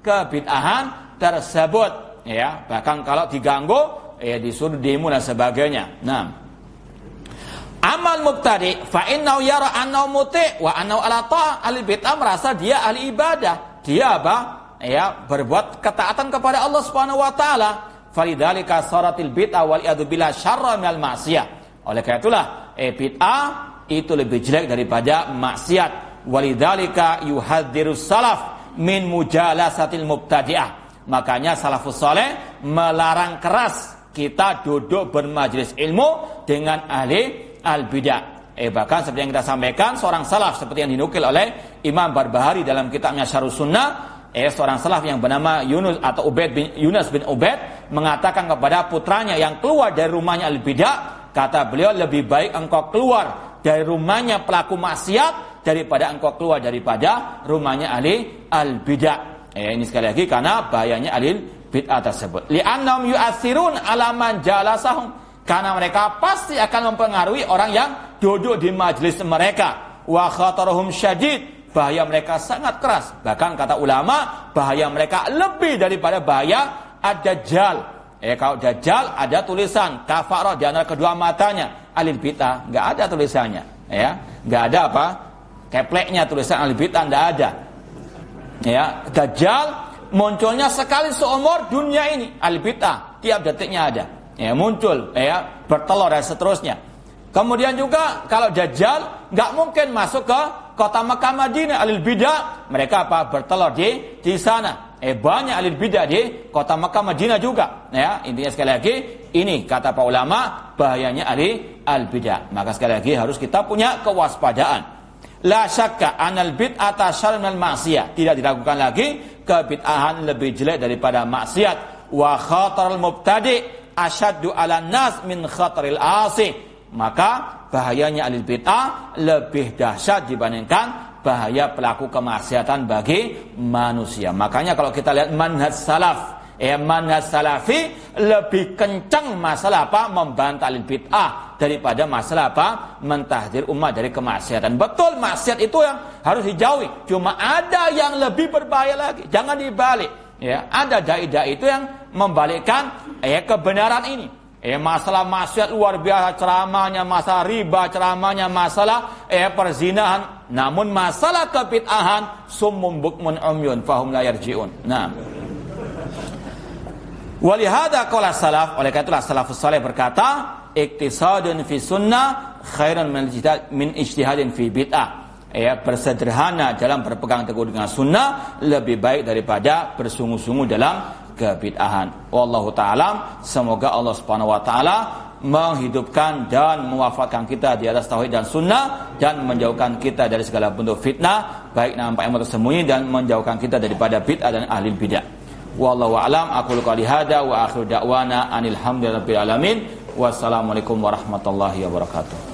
Kebid'ahan tersebut. Ya. Bahkan kalau diganggu, disuruh demo dan sebagainya. Nah, amal mubtadi fa innahu yara annahu muti' wa annahu ala ta'ah. Ahli bid'ah merasa dia ahli ibadah. Dia apa? Berbuat ketaatan kepada Allah Subhanahu wa taala. Falidzalika saratil bid'ah wal iyadu billah syarra minal ma'siyah. Oleh karena itulah bid'ah itu lebih jelek daripada maksiat. Walidzalika yuhadzirus salaf min mujalasatil mubtadi'ah. Makanya salafus saleh melarang keras kita duduk bermajelis ilmu dengan ahli al-bidah. Bahkan seperti yang kita sampaikan, seorang salaf seperti yang dinukil oleh Imam Barbahari dalam kitabnya Syarhus Sunnah, seorang salaf yang bernama Yunus bin Ubaid mengatakan kepada putranya yang keluar dari rumahnya al-bidah, kata beliau, lebih baik engkau keluar dari rumahnya pelaku maksiat daripada engkau keluar daripada rumahnya ahli al-bidah. Ini sekali lagi karena bahayanya ahli bid'ah tersebut. Li'annahum yu'athirun ala man jalasahum, karena mereka pasti akan mempengaruhi orang yang duduk di majelis mereka. Wa khataruhum syadid, bahaya mereka sangat keras. Bahkan kata ulama, bahaya mereka lebih daripada bahaya ad-dajjal. Kalau dajjal ada tulisan kafarah di antara kedua matanya. Ahli bid'ah enggak ada tulisannya, ya. Enggak ada apa? Kepleknya tulisan ahli bid'ah enggak ada. Ya, dajjal munculnya sekali seumur dunia ini. Ahli bid'ah tiap detiknya ada. Ya, muncul, ya, bertelur dan seterusnya. Kemudian juga kalau dajjal enggak mungkin masuk ke kota Makkah Madinah. Ahli bidah mereka apa? Bertelur di sana. Banyak ahli bidah di kota Makkah Madinah juga. Ya, intinya sekali lagi ini kata para ulama bahayanya ahli al-bidah. Maka sekali lagi harus kita punya kewaspadaan. La syakka anal bid'ata syarrun minal ma'siyah. Tidak diragukan lagi kebid'ahan lebih jelek daripada maksiat. Wa khatarul mubtadi' asyaddu 'alan nas min khataril 'asi. Maka bahayanya ahli bid'ah lebih dahsyat dibandingkan bahaya pelaku kemaksiatan bagi manusia. Makanya kalau kita lihat manhaj salaf, manhaj salafi lebih kencang masalah apa? Membantah bid'ah daripada masalah apa? Mentahdir umat dari kemaksiatan. Betul, maksiat itu yang harus dijauhi. Cuma ada yang lebih berbahaya lagi. Jangan dibalik. Ya, ada dai-dai itu yang membalikkan kebenaran ini. Masalah maksiat luar biasa ceramahnya, masalah riba ceramahnya, masalah perzinahan. Namun masalah kebid'ahan summum bukmun umyun fahum la yarji'un. Nah, walihada qala salaf, oleh karena itulah salafus saleh berkata, iktisadun fi sunnah khairan min ijtihadin fi bid'ah. Bersederhana dalam berpegang teguh dengan sunnah lebih baik daripada bersungguh-sungguh dalam kebid'ahan. Wallahu ta'ala, semoga Allah Subhanahu wa taala menghidupkan dan mewafatkan kita di atas tauhid dan sunnah, dan menjauhkan kita dari segala bentuk fitnah baik nampak yang tersembunyi, dan menjauhkan kita daripada bid'ah dan ahli bid'ah. Wallahu a'lam. Aku qouli hada wa akhiru da'wana anil hamdulillahi rabbil alamin. Wassalamualaikum warahmatullahi wabarakatuh.